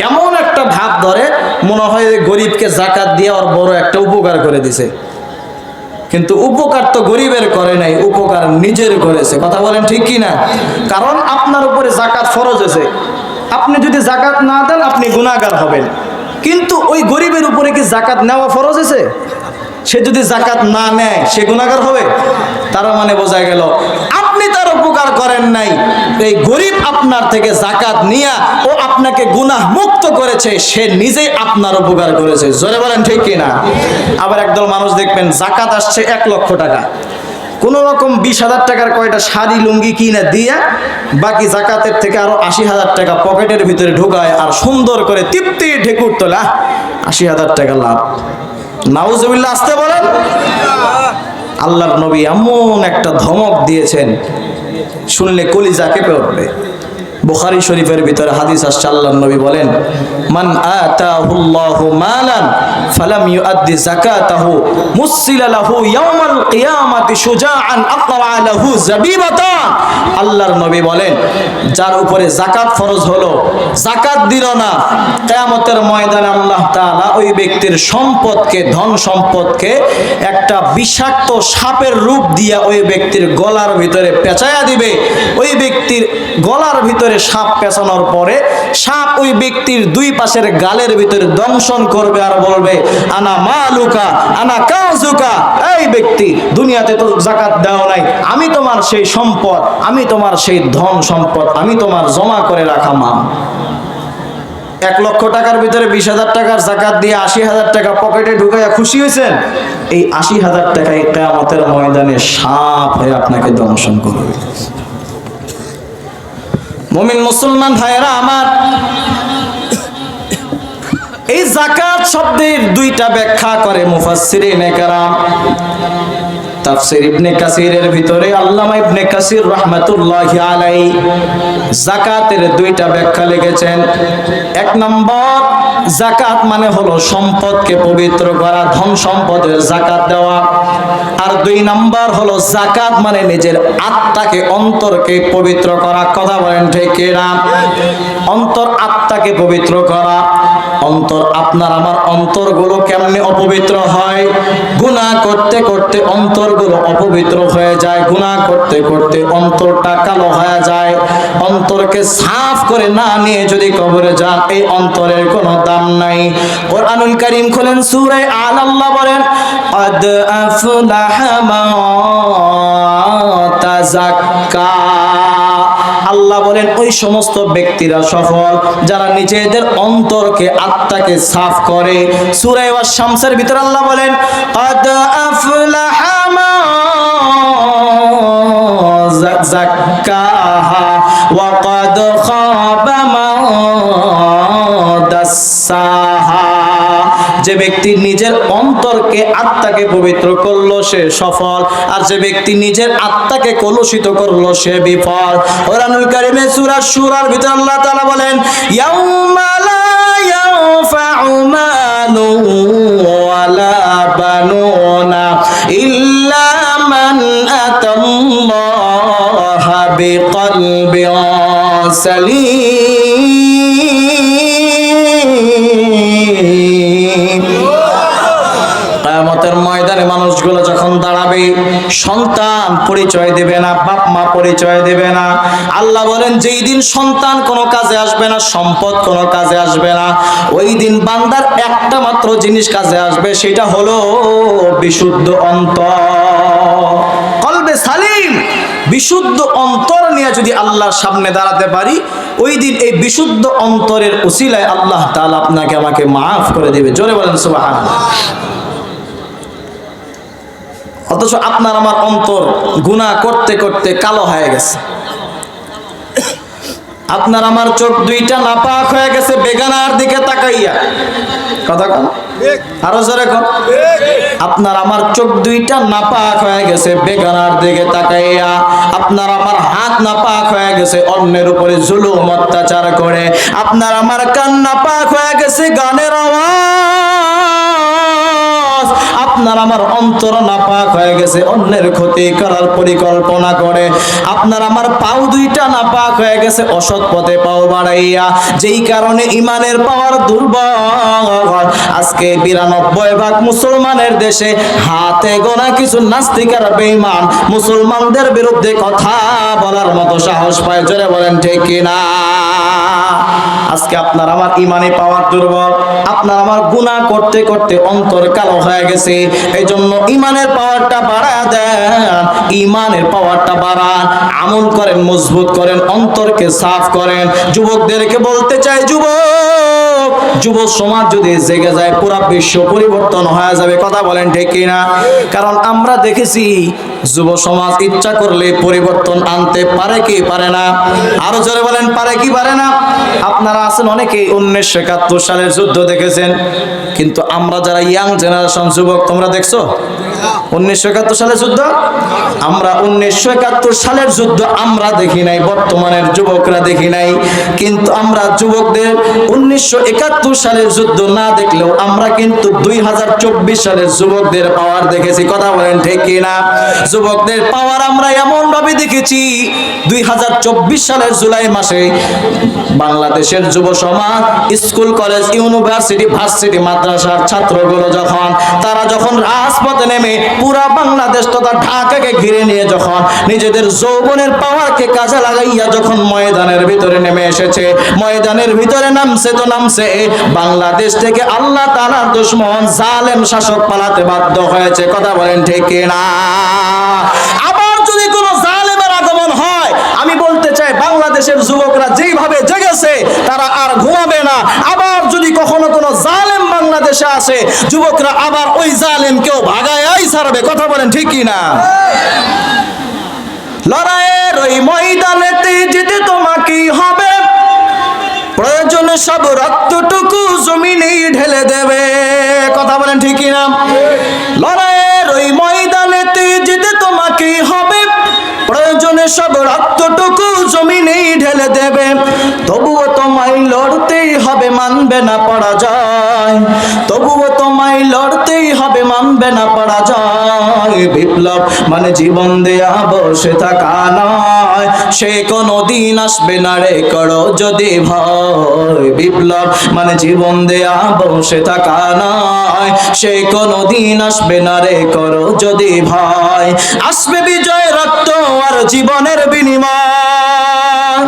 এমন একটা ভাব ধরে মনে হয় গরিবকে যাকাত দিয়ে ওর বড় একটা উপকার করে দিছে। কিন্তু উপকার তো গরিবের করে নাই, উপকার নিজের করেছে। কথা বলেন ঠিক কি না? কারণ আপনার উপরে যাকাত ফরজ হয়েছে, আপনি যদি যাকাত না দেন আপনি গুনাহগার হবেন। কিন্তু ওই গরিবের উপরে কি যাকাত নেওয়া ফরজ হয়েছে? সে যদি যাকাত না নেয় সে গুনাহগার হবে? তার মানে বোঝা গেল আপনি তার উপকার করেন নাই, এই গরিব আপনার থেকে যাকাত নিয়া ও আপনাকে গুনাহ মুক্ত করেছে, সে নিজেই আপনার উপকার করেছে। জোরে বলেন ঠিক কি না? আবার একদল মানুষ দেখবেন যাকাত আসছে 1 লক্ষ টাকা, কোন রকম 20,000 টাকার কয়টা শাড়ি লুঙ্গি কিনে দিয়ে বাকি যাকাতের থেকে আরো 80,000 টাকা পকেটের ভিতরে ঢুকায় আর সুন্দর করে তৃপ্তি ঢেকুর তোলা 80,000 টাকা লাভ। নাউজুবিল্লাহ আসতে বলেন। আল্লাহর নবী এমন একটা ধমক দিয়েছেন শুনলে কলিজা কেঁপে উঠবে। বুখারী শরীফের ভিতরে হাদিস আসছে, আল্লাহর নবী বলেন মান আতাহুল্লাহু মালান ফালাম ইউআদ্দি যাকাতাহু মুসিলা লাহু ইয়াউমাল কিয়ামাতি শুজাআন আকরা লাহু যাবিবাতান। আল্লাহর নবী বলেন যার উপরে যাকাত ফরজ হলো, যাকাত দিল না, কিয়ামতের ময়দানে আল্লাহ তাআলা ওই ব্যক্তির সম্পদকে, ধন সম্পদকে একটা বিষাক্ত সাপের রূপ দিয়া ওই ব্যক্তির গলার ভিতরে পেঁচায়া দিবে। ওই ব্যক্তির গলার ভিতরে সাপ পেঁচানোর পরে সাপ ওই ব্যক্তির 2 পাশের গালের ভিতরে দংশন করবে আর বলবে আনা মালুকা আনা কাজুকা, এই ব্যক্তি দুনিয়াতে তো যাকাত দাও নাই, আমি তোমার সেই সম্পদ, আমি তোমার সেই ধন সম্পদ, আমি তোমার জমা করে রাখা মাল। 1 লক্ষ টাকার ভিতরে 20,000 টাকার যাকাত দিয়ে 80,000 টাকা পকেটে ঢুকাইয়া খুশি হয়েছেন, এই 80,000 টাকায় কিয়ামতের ময়দানে সাপ হয়ে আপনাকে দংশন করবে। মুমিন মুসলমান ভাইয়েরা আমার, এই যাকাত শব্দের 2টা ব্যাখ্যা করে মুফাসসিরিনে কেরাম। তাফসীর ইবনে কাসিরের ভিতরে আল্লামা ইবনে কাসির রাহমাতুল্লাহি আলাইহি যাকাতের 2টা ব্যাখ্যা লিখেছেন। 1 নম্বর, যাকাত মানে হলো সম্পদকে পবিত্র করা, ধন সম্পদের যাকাত দেওয়া। আর 2 নম্বর হলো যাকাত মানে নিজের আত্মাকে, অন্তরকে পবিত্র করা। কথা বলেন ঠিক কি না? অন্তর আত্মাকে পবিত্র করা। অন্তর, আপনার আমার অন্তরগুলো কেমনে অপবিত্র হয়? গুনাহ করতে করতে অন্তরগুলো অপবিত্র হয়ে যায়, গুনাহ করতে করতে অন্তরটা কালো হয়ে যায়। অন্তরকে সাফ করে না নিয়ে যদি কবরে যান, এই অন্তরের কোনো দাম নাই। কোরআনুল কারীম খুলেন সূরা আল, আল্লাহ বলেন কদ আফলাহা মান তাযাক্কা। আল্লাহ বলেন ওই সমস্ত ব্যক্তিরা সফল যারা নিজেদের অন্তরকে, আত্মাকে সাফ করে। সূরা আশ-শামসের ভিতরে আল্লাহ বলেন কদ আফলাহা মান যাক্কাহা ওয়া কদ খাবা মান দাসসাহা। যে ব্যক্তি নিজের অন্তরকে, আত্মাকে পবিত্র করলো সে সফল, আর যে ব্যক্তি নিজের আত্মাকে কলুষিত করলো সে বিফল। কোরআনুল কারীমে সূরা শুরার ভিতরে আল্লাহ তাআলা বলেন ইয়াউমা লা ইয়ানফাউ মালু ওয়ালা বানুনা ইল্লা মান আতাল্লাহা বিকলবিন সালিম। কিয়ামতের ময়দানে মানুষগুলো যখন দাঁড়াবে, সন্তান পরিচয় দেবে না, বাপ মা পরিচয় দেবে না। আল্লাহ বলেন যেই দিন সন্তান কোনো কাজে আসবে না, সম্পদ কোনো কাজে আসবে না, ওই দিন বান্দার একটা মাত্র জিনিস কাজে আসবে, সেটা হলো বিশুদ্ধ অন্তর, কলবে সালিম। বিশুদ্ধ অন্তর নিয়ে যদি আল্লাহর সামনে দাঁড়াতে পারি, ওই দিন এই বিশুদ্ধ অন্তরের উসিলায় আল্লাহ তাআলা আপনাকে আমাকে মাফ করে দেবে। জোরে বলেন সুবহানাল্লাহ। অথচ আপনার আমার অন্তর গুনাহ করতে করতে কালো হয়ে গেছে। আপনার আমার চোখ দুইটা নাপাক হয়ে গেছে বেগানার দিকে তাকাইয়া। কথা কন, আরো জোরে কন। আপনার আমার চোখ দুইটা নাপাক হয়ে গেছে বেগানার দিকে তাকাইয়া। আপনার আমার হাত নাপাক হয়ে গেছে অন্যের উপরে জুলুম অত্যাচার করে। আপনার আমার কান নাপাক হয়ে গেছে গানের আওয়াজ। আপনার আমার অন্তর নাপাক হয়ে গেছে অন্যের ক্ষতি করার পরিকল্পনা করে। আপনার আমার পাও দুইটা নাপাক হয়ে গেছে অসৎ পথে পাও বাড়াইয়া, যেই কারণে ইমানের পাওয়ার দুর্বল। আজকে 92% মুসলমানের দেশে হাতে গোনা কিছু নাস্তিক আর বেঈমান মুসলমানদের বিরুদ্ধে কথা বলার মতো সাহস পায়। জোরে বলেন ঠিক কিনা? আজকে আপনার আমার ইমানি পাওয়ার দুর্বল। আপনার আমার গুনাহ করতে করতে অন্তর কালো হয়ে গেছে। এই জন্য ইমানের পাওয়ারটা বাড়ায় দেন, ইমানের পাওয়ারটা বাড়ান, আমল করেন, মজবুত করেন, অন্তরকে সাফ করেন। যুবকদেরকে বলতে চাই, যুব সমাজ যদি জেগে যায় পুরো বিশ্ব পরিবর্তন হয়ে যাবে। কথা বলেন ঠিক কিনা? কারণ আমরা দেখেছি যুব সমাজ ইচ্ছা করলে পরিবর্তন আনতে পারে কি পারে না? আরো জোরে বলেন, পারে কি পারে না? আপনারা আছেন অনেকেই 1971 সালের যুদ্ধ দেখেছেন, কিন্তু আমরা যারা ইয়াং জেনারেশন যুবক, তোমরা দেখছো 1971 সালের যুদ্ধ? আমরা 1971 সালের যুদ্ধ আমরা দেখি নাই, বর্তমানের যুবকরা দেখি নাই। কিন্তু আমরা যুবকদের 1971 সালের যুদ্ধ না দেখলেও আমরা কিন্তু 2024 সালের যুবকদের পাওয়ার দেখেছি। কথা বলেন ঠিক কিনা? যুবকদের পাওয়ার আমরা এমন ভাবে দেখেছি, 2024 সালের জুলাই মাসে বাংলাদেশের যুব সমাজ, স্কুল, কলেজ, ইউনিভার্সিটি, ভার্সিটি, মাদ্রাসার ছাত্রগুলো তারা যখন রাজপথে নেমে পুরা বাংলাদেশ তথা ঢাকাকে ঘিরে নিয়ে যখন নিজেদের যৌবনের পাওয়ারকে কাজে লাগাইয়া যখন ময়দানের ভিতরে নেমে এসেছে, ময়দানের ভিতরে নামছে তো নামছে, বাংলাদেশ থেকে আল্লাহ তাআলার দুশমন জালেম শাসক পালাতে বাধ্য হয়েছে। কথা বলেন ঠিক কিনা? আবার যদি কোনো জালেমের আগমন হয়, আমি বলতে চাই বাংলাদেশের যুবকরা যেইভাবে জেগেছে তারা আর ঘুমাবে না। আবার যদি কখনো কোনো জালেম বাংলাদেশে আসে, যুবকরা আবার ওই জালেমকেও ভাগায়াই ছাড়বে। কথা বলেন ঠিক কিনা? লড়াইয়ের ওই ময়দানেতে যেতে তোমাকেই হবে, প্রয়োজনে সব রক্তটুকু জমিনেই ঢেলে দেবে। কথা বলেন ঠিক কিনা? লড়াইয়ের ওই ময়দানেতে যেতে তোমাকেই হবে, প্রয়োজনে সব রক্তটুকু জমিনেই ঢেলে দেবে। তবুও তোমায় লড়তেই হবে, মানবে না পরাজয়। তবুও তোমায় লড়তেই হবে, মানবে না পরাজয়। বিপ্লব মানে জীবন দেয়া বসে থাকা নয়, সে কোনো দিন আসবে না রে করো যদি ভয়। বিপ্লব মানে জীবন দেয়া বসে থাকা নয়, নয়, সে কোনদিন আসবে না রে করো যদি ভয়। আসবে বিজয় রক্ত আর জীবনের বিনিময়,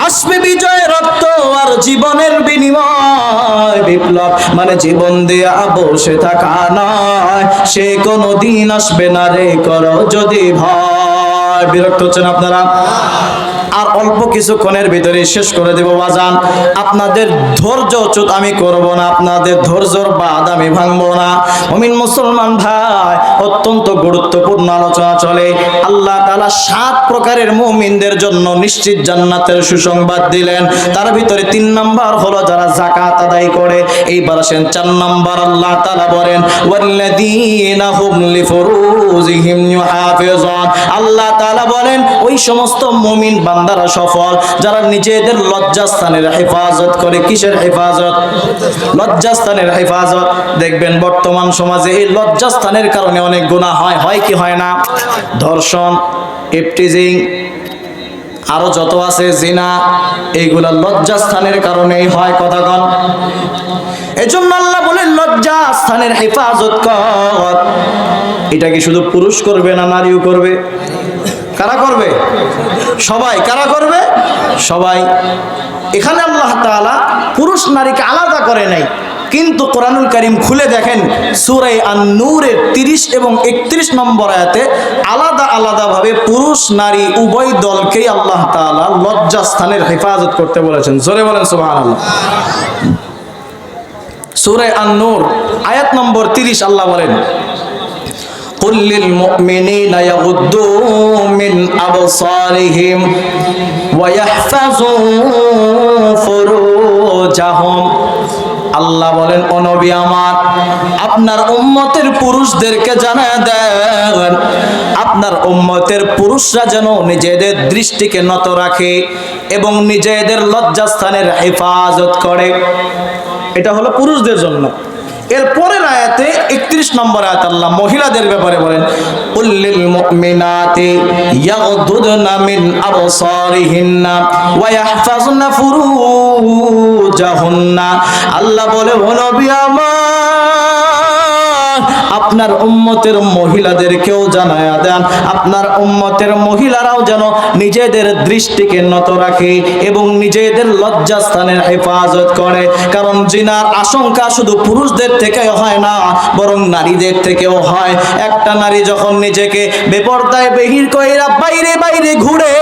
আসবে বিজয় রক্ত আর জীবনের বিনিময়। বিপ্লব মানে জীবন দেয়া বসে থাকা নয়, সে কোনদিন আসবে না রে করো যদি ভয়। বিরক্ত হচ্ছেন আপনারা? আর অল্প কিছুক্ষণের ভিতরে শেষ করে দেব বাজান। আপনাদের ধৈর্যচ্যুত আমি করব না, আপনাদের ধৈর্যর বাঁধ আমি ভাঙবো না। মুমিন মুসলমান ভাই, অত্যন্ত গুরুত্বপূর্ণ আলোচনা চলে। আল্লাহ তাআলা 7 প্রকারের মুমিনদের জন্য নিশ্চিত জান্নাতের সুসংবাদ দিলেন। তার ভিতরে 3 নাম্বার হলো যারা যাকাত আদায় করে। এইবার আসেন 4 নাম্বার। আল্লাহ তাআলা বলেন ওয়াল্লাযীনা হুম লিফুরুজিহিম ইউহাফিজুন। আল্লাহ তাআলা বলেন ওই সমস্ত মুমিন বান্দারা সফল যারা নিজেদের লজ্জাস্থানের হেফাজত করে। কিসের হেফাজত? লজ্জাস্থানের হেফাজত। দেখবেন বর্তমান সমাজে এই লজ্জাস্থানের কারণে অনেক গুনাহ হয়, হয় কি হয় না? ধর্ষণ, ইফটিজিং, আরো যত আছে জিনা, এইগুলা লজ্জাস্থানের কারণেই হয়। কথা কন। এজন্য আল্লাহ বলেন লজ্জাস্থানের হেফাজত কর। এটা কি শুধু পুরুষ করবে না নারীও করবে? কারা করবে? সবাই। কারা করবে? সবাই। এখানে আল্লাহ তাআলা পুরুষ নারীকে আলাদা করে নাই, কিন্তু কোরআনুল কারীম খুলে দেখেন সূরা আন-নূরের 30 এবং 31 নম্বর আয়াতে আলাদা আলাদা ভাবে পুরুষ নারী উভয় দলকেই আল্লাহ তাআলা লজ্জাস্থানের হেফাজত করতে বলেছেন। জোরে বলেন সুবহানাল্লাহ। সূরা আন-নূর আয়াত নম্বর 30 আল্লাহ বলেন قل للمؤمنين يغضوا من أبصارهم ويحفظوا فروجهم। আল্লাহ বলেন ও নবী আমার, আপনার উম্মতের পুরুষদেরকে জানায় দেন আপনার উম্মতের পুরুষরা যেন নিজেদের দৃষ্টিকে নত রাখে এবং নিজেদের লজ্জাস্থানের হেফাজত করে। এটা হলো পুরুষদের জন্য। এর পরের আয়াতে 31 নম্বর আয়াত আল্লাহ মহিলাদের ব্যাপারে বলেন উল্লিল মুমিনাতি ইয়াগদুদনা মিন আবসারিহিন্না ওয়া ইয়াহফাজনা ফুরুজাহুন্না। আল্লাহ বলে ও নবী আমার, আপনার উম্মতের মহিলাদেরকেও জানায়া দেন আপনার উম্মতের মহিলারাও যেন নিজেদের দৃষ্টিকে নত রাখে এবং নিজেদের লজ্জাস্থানের হেফাজত করে। কারণ জিনার আশঙ্কা শুধু পুরুষদের থেকে হয় না, বরং নারীদের থেকেও হয়। একটা নারী যখন নিজেকে বেপরদায় বেহির কইরা বাইরে বাইরে ঘুরে,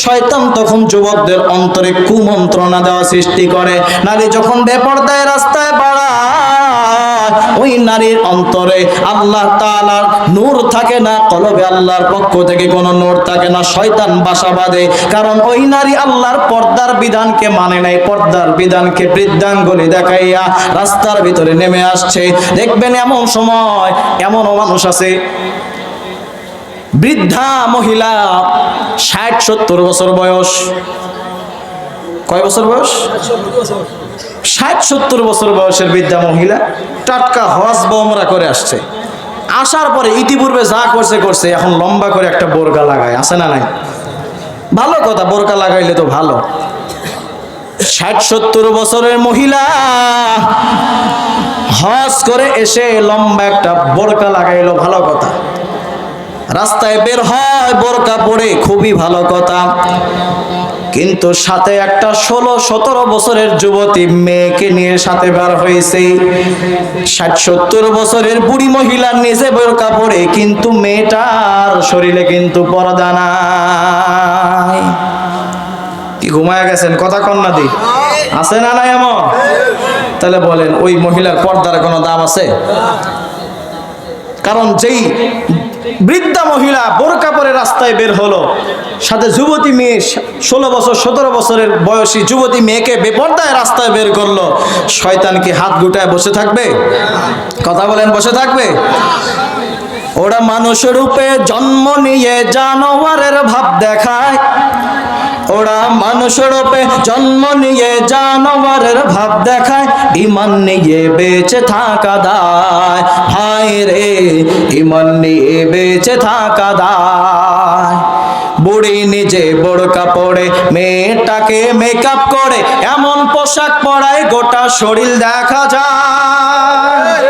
শয়তান তখন যুবকদের অন্তরে কুমন্ত্রণা দেওয়া সৃষ্টি করে। নারী যখন বেপরদায় রাস্তায় বাড়ায়, ওই নারীর অন্তরে আল্লাহ তাআলার নূর থাকে না, কলবে আল্লাহর পক্ষ থেকে কোনো নূর থাকে না, শয়তান বাসা বাঁধে। কারণ ওই নারী আল্লাহর পর্দার বিধানকে মানে নাই, পর্দার বিধানকে বৃদ্ধাঙ্গুলি দেখাইয়া রাস্তার ভিতরে নেমে আসছে। দেখবেন এমন সময় এমনও মানুষ আছে, বৃদ্ধা মহিলা 60-70 বছর বয়স। কয় বছর বয়স? 60-70 বছর বয়সের বৃদ্ধা মহিলা টাটকা হজ বা উমরা করে আসছে। আসার পরে ইতিপূর্বে যা করছে এখন লম্বা করে একটা বোরকা লাগায়। আছে না নাই? ভালো কথা, বোরকা লাগাইলে তো ভালো। 60-70 বছরের মহিলা হজ করে এসে লম্বা একটা বোরকা লাগাইলো, ভালো কথা। রাস্তায় বের হয় বোরকা পরে, খুবই ভালো কথা। কিন্তু সাথে একটা 16-17 বছরের যুবতী মেয়েকে নিয়ে সাথে বের হয়েছে। 60-70 বছরের বুড়ি মহিলার নিজে বোরকা পরে, কিন্তু মেয়েটার শরীরে কিন্তু পর্দা নাই। কি ঘুমায় গেছেন? কথা কন্যা দি আছে না নাই এমন? তাহলে বলেন ওই মহিলার পর্দার কোনো দাম আছে? কারণ যেই বৃদ্ধা মহিলা বোরকা পরে রাস্তায় বের হলো, সাথে যুবতী মেয়ে 16 বছর 17 বছরের বয়সী যুবতী মেয়েকে বেপরদায় রাস্তায় বের করলো, শয়তান কি হাত গুটায় বসে থাকবে? কথা বলেন, বসে থাকবে? ওরা মানুষ রূপে জন্ম নিয়ে জানোয়ারের ভাব দেখায়, ওরা মানুষ রূপে জন্ম নিয়ে জানোয়ারের ভাব দেখায়, ঈমান নিয়ে বেঁচে থাকা দায়। হায় রে, ঈমান নিয়ে বেঁচে থাকা দায়। বুড়ি নিজে বোরকা পরে মেয়েটাকে মেকআপ করে, এমন পোশাক পরায় গোটা শরীর দেখা যায়।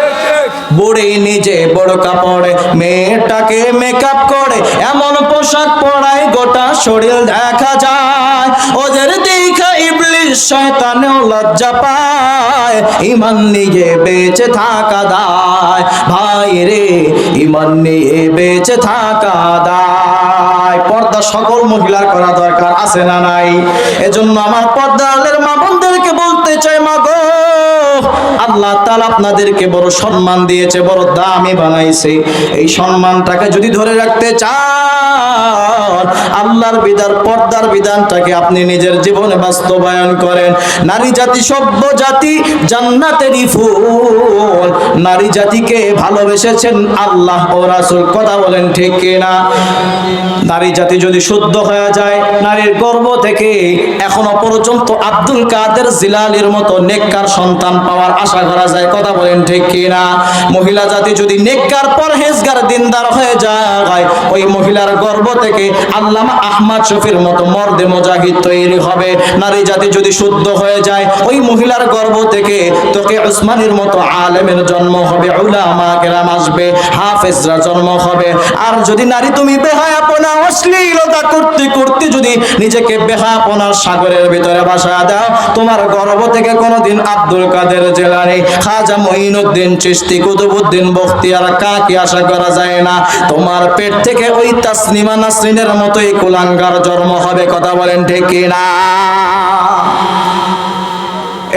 পরে নিজে বোরকা পরে, মেয়েটাকে মেকআপ করে, এমন পোশাক পরায় গোটা শরীর দেখা যায়। ওদের দেখা ইবলিস শয়তানেও লজ্জা পায়, ঈমান নিয়ে বেঁচে থাকা দায়। ভাই রে, ঈমান নিয়ে বেঁচে থাকা দায়। পর্দা সকল মহিলার করা দরকার, আছে না নাই? এজন্য আমার পর্দার মা বোনদেরকে বলতে চাই, মা গো, আল্লাহ তাআলা আপনাদেরকে বড় সম্মান দিয়েছে, বড় দামি বানাইছে। এই সম্মানটাকে যদি ধরে রাখতে চান, আল্লাহর বিধান, পর্দার বিধানটাকে আপনি নিজের জীবনে বাস্তবায়ন করেন। নারী জাতি সভ্য জাতি, জান্নাতেরই ফুল। নারী জাতিকে ভালোবেসেছেন আল্লাহ ও রাসূল, কথা বলেন ঠিক কিনা? নারী জাতি যদি শুদ্ধ হয়ে যায়, নারীর গর্ভ থেকে এখনো পর্যন্ত আব্দুল কাদের জিলানীর মতো নেককার সন্তান পাওয়ার আশা করা যায়, কথা বলেন ঠিক কিনা? মহিলা জাতি যদি নেককার, পরহেজগার, দিনদার হয়ে যায়, ওই মহিলার গর্ভ থেকে আল্লামা আহমদ শফির মতো মর্দে মুজাহিদ তৈরি হবে। নারী জাতি যদি শুদ্ধ হয়ে যায়, ওই মহিলার গর্ভ থেকে তোকে উসমানের মতো আলেমের জন্ম হবে, উলামা কেরাম আসবে, হাফেজরা জন্ম হবে। আর যদি নারী তুমি বেহায়াপনা, অশ্লীলতা করতে করতে যদি নিজেকে বেহায়াপনার সাগরের ভিতরে ভাসা দাও, তোমার গর্ভ থেকে কোনোদিন আব্দুল কাদের জিলানী, খাজা মঈনুদ্দিন চিশতি, কুতুবউদ্দিন বখতিয়ার কাকি আশা করা যায় না। তোমার পেট থেকে ওই তাসনিমা নাসরিনের মতোই কুলাঙ্গার জন্ম হবে, কথা বলেন ঠিক কিনা?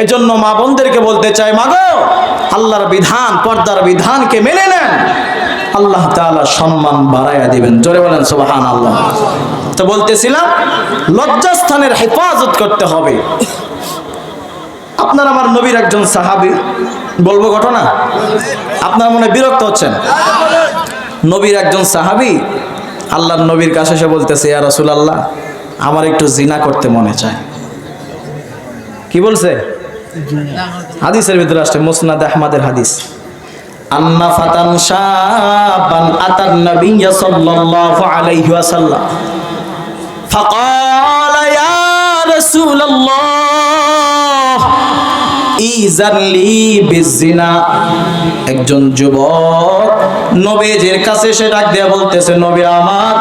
এজন্য মা বোনদেরকে বলতে চাই, মা গো, আল্লাহর বিধান, পর্দার বিধানকে মেনে নেন, আল্লাহ তাআলা সম্মান বাড়াইয়া দিবেন। জোরে বলেন সুবহানাল্লাহ। তো বলতেছিলাম, লজ্জাস্থানের হেফাজত করতে হবে। আপনার আমার নবীর একজন সাহাবী, বলবো ঘটনা? আপনার মনে বিরক্ত হচ্ছেন? নবীর একজন সাহাবী আল্লাহর নবীর কাছে এসে বলতেছে, ইয়া রাসূলুল্লাহ, আমার একটু জিনা করতে মনে চায়। কি বলছে? হাদিসের ভিতরে আসছে, মুসনাদ আহমদের হাদিস। আন্না ফাতান শাবান আতান নবিয়্য সাল্লাল্লাহু আলাইহি ওয়াসাল্লাম ফাকালা ইয়া রাসূলুল্লাহ ইযানলি বিজিনা। একজন যুবক নবীজির কাছে এসে ডাক দিয়ে বলতেছে, নবী আমার,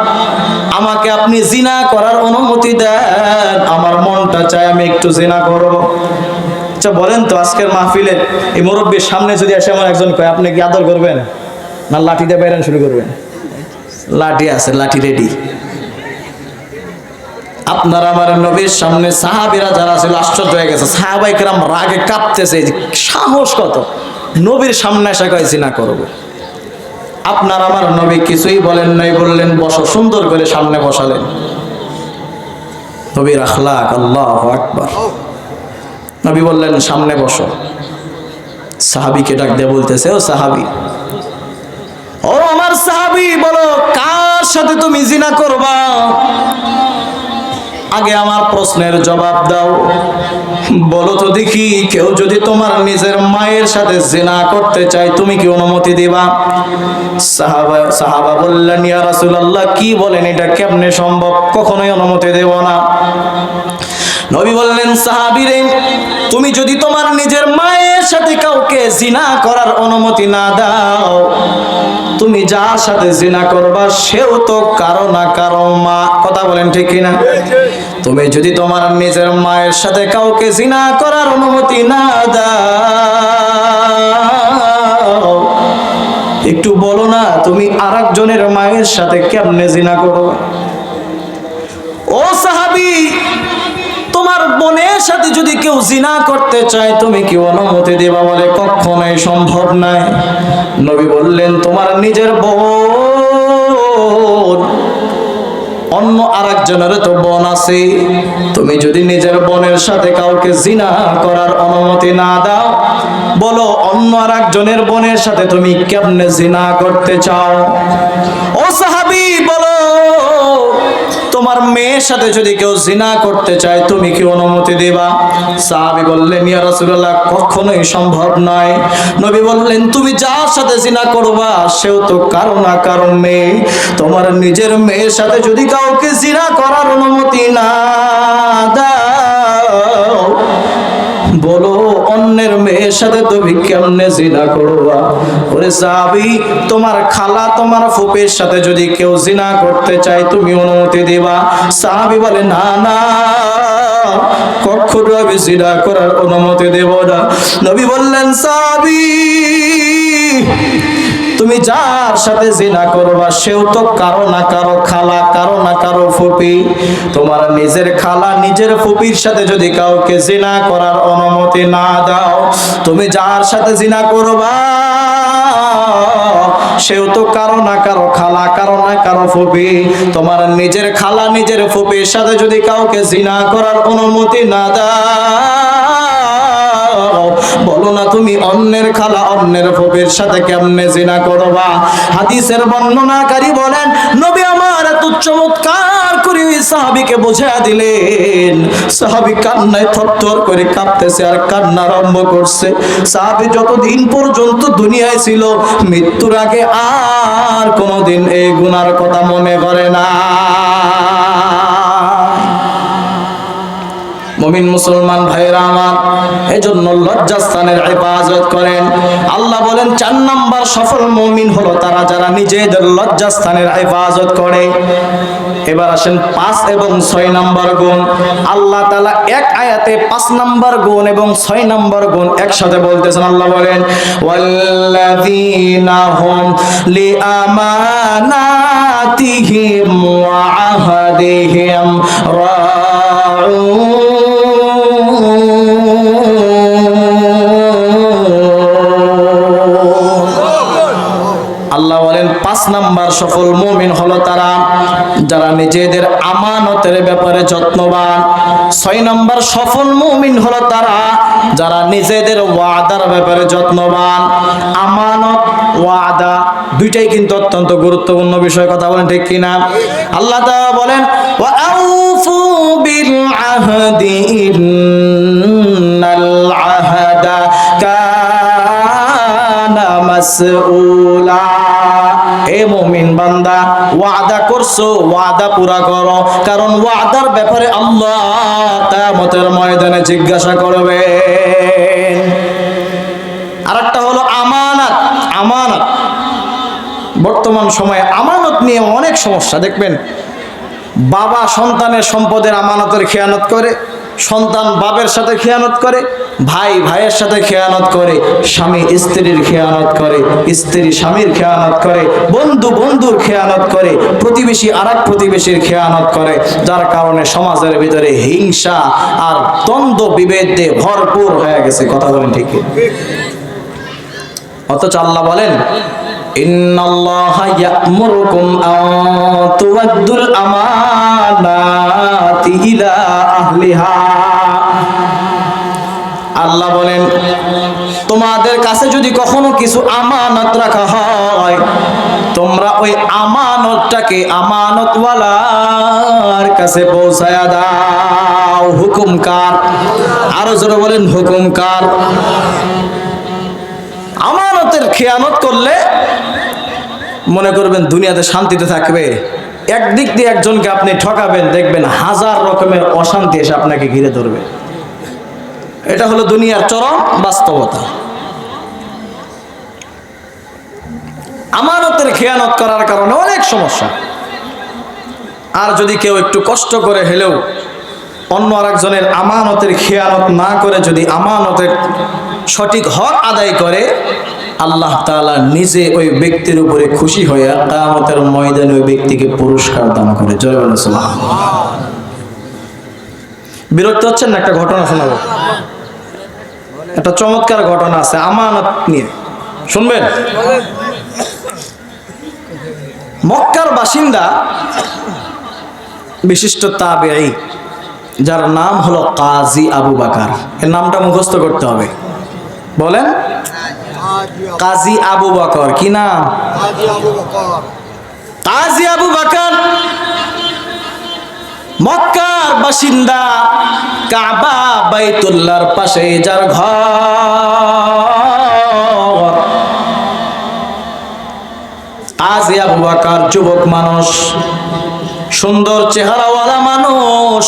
আমাকে আপনি জিনা করার অনুমতি দেন, আমার মনটা চায় আমি একটু জিনা করব। আচ্ছা বলেন তো, আজকের মাহফিলে এই মুরব্বীর সামনে যদি এসে আমার একজন কয়, আপনি কি আদর করবেন না লাঠি দিয়ে বাইরান শুরু করবেন? লাঠি আছে, লাঠি রেডি। আপনার আমার নবীর সামনে সাহাবীরা যারা ছিল আশ্চর্য হয়ে গেছে, সাহাবায়ে কেরাম রাগে কাঁপতেছে, সাহস কত, নবীর সামনে এসে কয় জিনা করব। আপনার আমার নবী কিছুই বলেন নাই, বললেন বসো, সুন্দর করে সামনে বসালেন। নবীর আখলাক, আল্লাহু আকবার। নবী বললেন সামনে বসো। সাহাবীকে ডাক দিয়ে বলতেছে, ও সাহাবী, ও আমার সাহাবী, বলো কার সাথে তুমি জিনা করবা? আগে আমার প্রশ্নের জবাব দাও। বলো তো দেখি, কেউ যদি তোমার নিজের মায়ের সাথে জিনা করতে চায়, তুমি কি অনুমতি দিবা? সাহাবা বললেন, ইয়া রাসূলুল্লাহ, কি বলেন, এটা কেমনে সম্ভব? কখনোই অনুমতি দেব না। নবী বললেন, সাহাবীরে, তুমি যদি তোমার নিজের মায়ের সাথে কাউকে জিনা করার অনুমতি না দাও, তুমি যার সাথে জিনা করবা সেও তো কারো না কারো মা, কথা বলেন ঠিক কিনা? তুমি যদি তোমার নিজের মায়ের সাথে কাউকে জিনা করার অনুমতি না দাও, একটু বলো না, তুমি আরেকজনের মায়ের সাথে কেমনে জিনা করো? ও সাহাবী, তোমার বোনের সাথে যদি কেউ জিনা করতে চায়, তুমি কি অনুমতি দেবা? বলে কখনোই সম্ভব নয়। নবী বললেন, তোমার নিজের বোন, অন্য আরেকজনের তো বোন আছে, তুমি যদি নিজের বোনের সাথে কাউকে জিনা করার অনুমতি না দাও, বলো অন্য আরেকজনের বোনের সাথে তুমি কেমনে জিনা করতে চাও? ও সাহাবী, বলো তোমার মেয়ের সাথে যদি কেউ জিনা করতে চায়, তুমি কি অনুমতি দেবা? সাহাবী বললেন, ইয়া রাসূলুল্লাহ, কখনোই সম্ভব নয়। নবী বললেন, তুমি যার সাথে জিনা করবা সেও তো কারো না কারো মেয়ে। তোমার নিজের মেয়ের সাথে যদি কাউকে জিনা করার অনুমতি না দাও, বলো অন্যের মেয়ের সাথে তুমি কেমনে জিনা করবা? ওরে সাহাবী, তোমার খালা তোমার ফুফের সাথে যদি কেউ জিনা করতে চায় তুমি অনুমতি দিবা? সাহাবী বলে না না, কখনো আমি জিনা করার অনুমতি দেব না। নবী বললেন সাহাবী, তুমি যার সাথে জিনা করবা সেও তো কারো না কারো খালা, কারো না কারো ফুপি। তোমার নিজের খালা নিজের ফুপির সাথে যদি কাউকে জিনা করার অনুমতি না দাও, তুমি যার সাথে জিনা করবা সেও তো কারো না কারো খালা, কারো না কারো ফুপি। তোমার নিজের খালা নিজের ফুপির সাথে যদি কাউকে জিনা করার অনুমতি না দাও, বলো না তুমি অন্যের খালা অন্যের ফুফির সাথে কেমনে জিনা করবা? হাদিসের বর্ণনাকারী বলেন, নবী আমার এত চমৎকার করে ওই সাহাবীকে বুঝিয়ে দিলেন। সাহাবী কান্নায় থরথর করে কাঁপতেছে আর কান্না আরম্ভ করছে। সাহাবী যতদিন পর্যন্ত দুনিয়ায় ছিল, মৃত্যুর আগে আর কোনোদিন এই গুনার কথা মনে করে না। মুমিন মুসলমান ভাইরা আমার, এজন্য লজ্জাস্থানের হেফাজত করেন। আল্লাহ বলেন 4 নাম্বার সফল মুমিন হলো তারা যারা নিজেদের লজ্জাস্থানের হেফাজত করে। এবার আসেন 5 এবং 6 নাম্বার গুণ। আল্লাহ তাআলা এক আয়াতে 5 নাম্বার গুণ এবং 6 নাম্বার গুণ একসাথে বলতেছেন। আল্লাহ বলেন, ওয়াল্লাযীনা হুম লিআমানাতিহিম ওয়া আহদিহিম রাউন। আল্লাহ বলেন 5 নাম্বার সফল মুমিন হলো তারা যারা নিজেদের আমানতের ব্যাপারে যত্নবান। 6 নাম্বার সফল মুমিন হলো তারা যারা নিজেদের ওয়াদার ব্যাপারে যত্নবান। আমানত ওয়াদা দুইটাই কিন্তু অত্যন্ত গুরুত্বপূর্ণ বিষয়, কথা বলেন ঠিক কিনা? আল্লাহ তাআলা বলেন, ওয়া আউফু বিল আহদি ইন্নাল আহদা কানা মাসউলা। এ মুমিন বান্দা, ওয়াদা করছো, ওয়াদা পুরা করো, কারণ ওয়াদার ব্যাপারে আল্লাহ কিয়ামতের ময়দানে জিজ্ঞাসা করবেন। আরেকটা হলো আমানত। আমানত, বর্তমান সময়ে আমানত নিয়ে অনেক সমস্যা। দেখবেন বাবা সন্তানের সম্পদের আমানতের খেয়ানত করে, সন্তান বাবার সাথে খেয়ানত করে, ভাই ভাইয়ের সাথে খেয়ানত করে, স্বামী স্ত্রীর খেয়ানত করে, স্ত্রী স্বামীর খেয়ানত করে, বন্ধু বন্ধুর খেয়ানত করে, প্রতিবেশী আরেক প্রতিবেশীর খেয়ানত করে, যার কারণে সমাজের ভিতরে হিংসা আর দ্বন্দ্ব বিভেদ দিয়ে ভরপুর হয়ে গেছে, কথা বলেন ঠিক? অথচ আল্লাহ বলেন, ইন্নাল্লাহা ইয়া'মুরুকুম আন তু'আদ্দুল আমানাতি ইলা আহলিহা। আল্লাহ বলেন, তোমাদের কাছে যদি কখনো কিছু আমানত রাখা হয়, তোমরা ওই আমানতটাকে আমানতওয়ালার কাছে পৌঁছায়া দাও। হুকুম কার? আরো জোরে বলেন, হুকুম কার? আমানতের খেয়ানত করলে মনে করবেন দুনিয়াতে শান্তিতে থাকবে, একদিক দিয়ে একজনকে আপনি ঠকাবেন, দেখবেন 1000 রকমের অশান্তি এসে আপনাকে ঘিরে ধরবে। এটা হলো দুনিয়ার চরম বাস্তবতা। আমানতের খেয়ানত করার কারণে অনেক সমস্যা। আর যদি কেউ একটু কষ্ট করে হলেও অন্য আরেকজনের আমানতের খেয়ানত না করে যদি আমানতের সঠিক হক আদায় করে, আল্লাহ তাআলা নিজে ওই ব্যক্তির উপরে খুশি হয়ে কিয়ামতের ময়দানে ওই ব্যক্তিকে পুরস্কার দান করে। জয় বলেন সুবহানাল্লাহ। বিরক্ত হচ্ছেন না? একটা ঘটনা শোনাবো, একটা চমৎকার ঘটনা আছে আমানত নিয়ে, শুনবেন? মক্কার বাসিন্দা বিশিষ্ট তাবেঈ, যার নাম হলো কাজী আবু বকর। এর নামটা মুখস্থ করতে হবে। বলেন, কাজী আবু বকর। কি নাম? কাজী আবু বকর মক্কার বাসিন্দা, কাবা বাইতুল্লাহর পাশে যার ঘর। কাজী আবু বকর যুবক মানুষ, সুন্দর চেহারাওয়ালা মানুষ,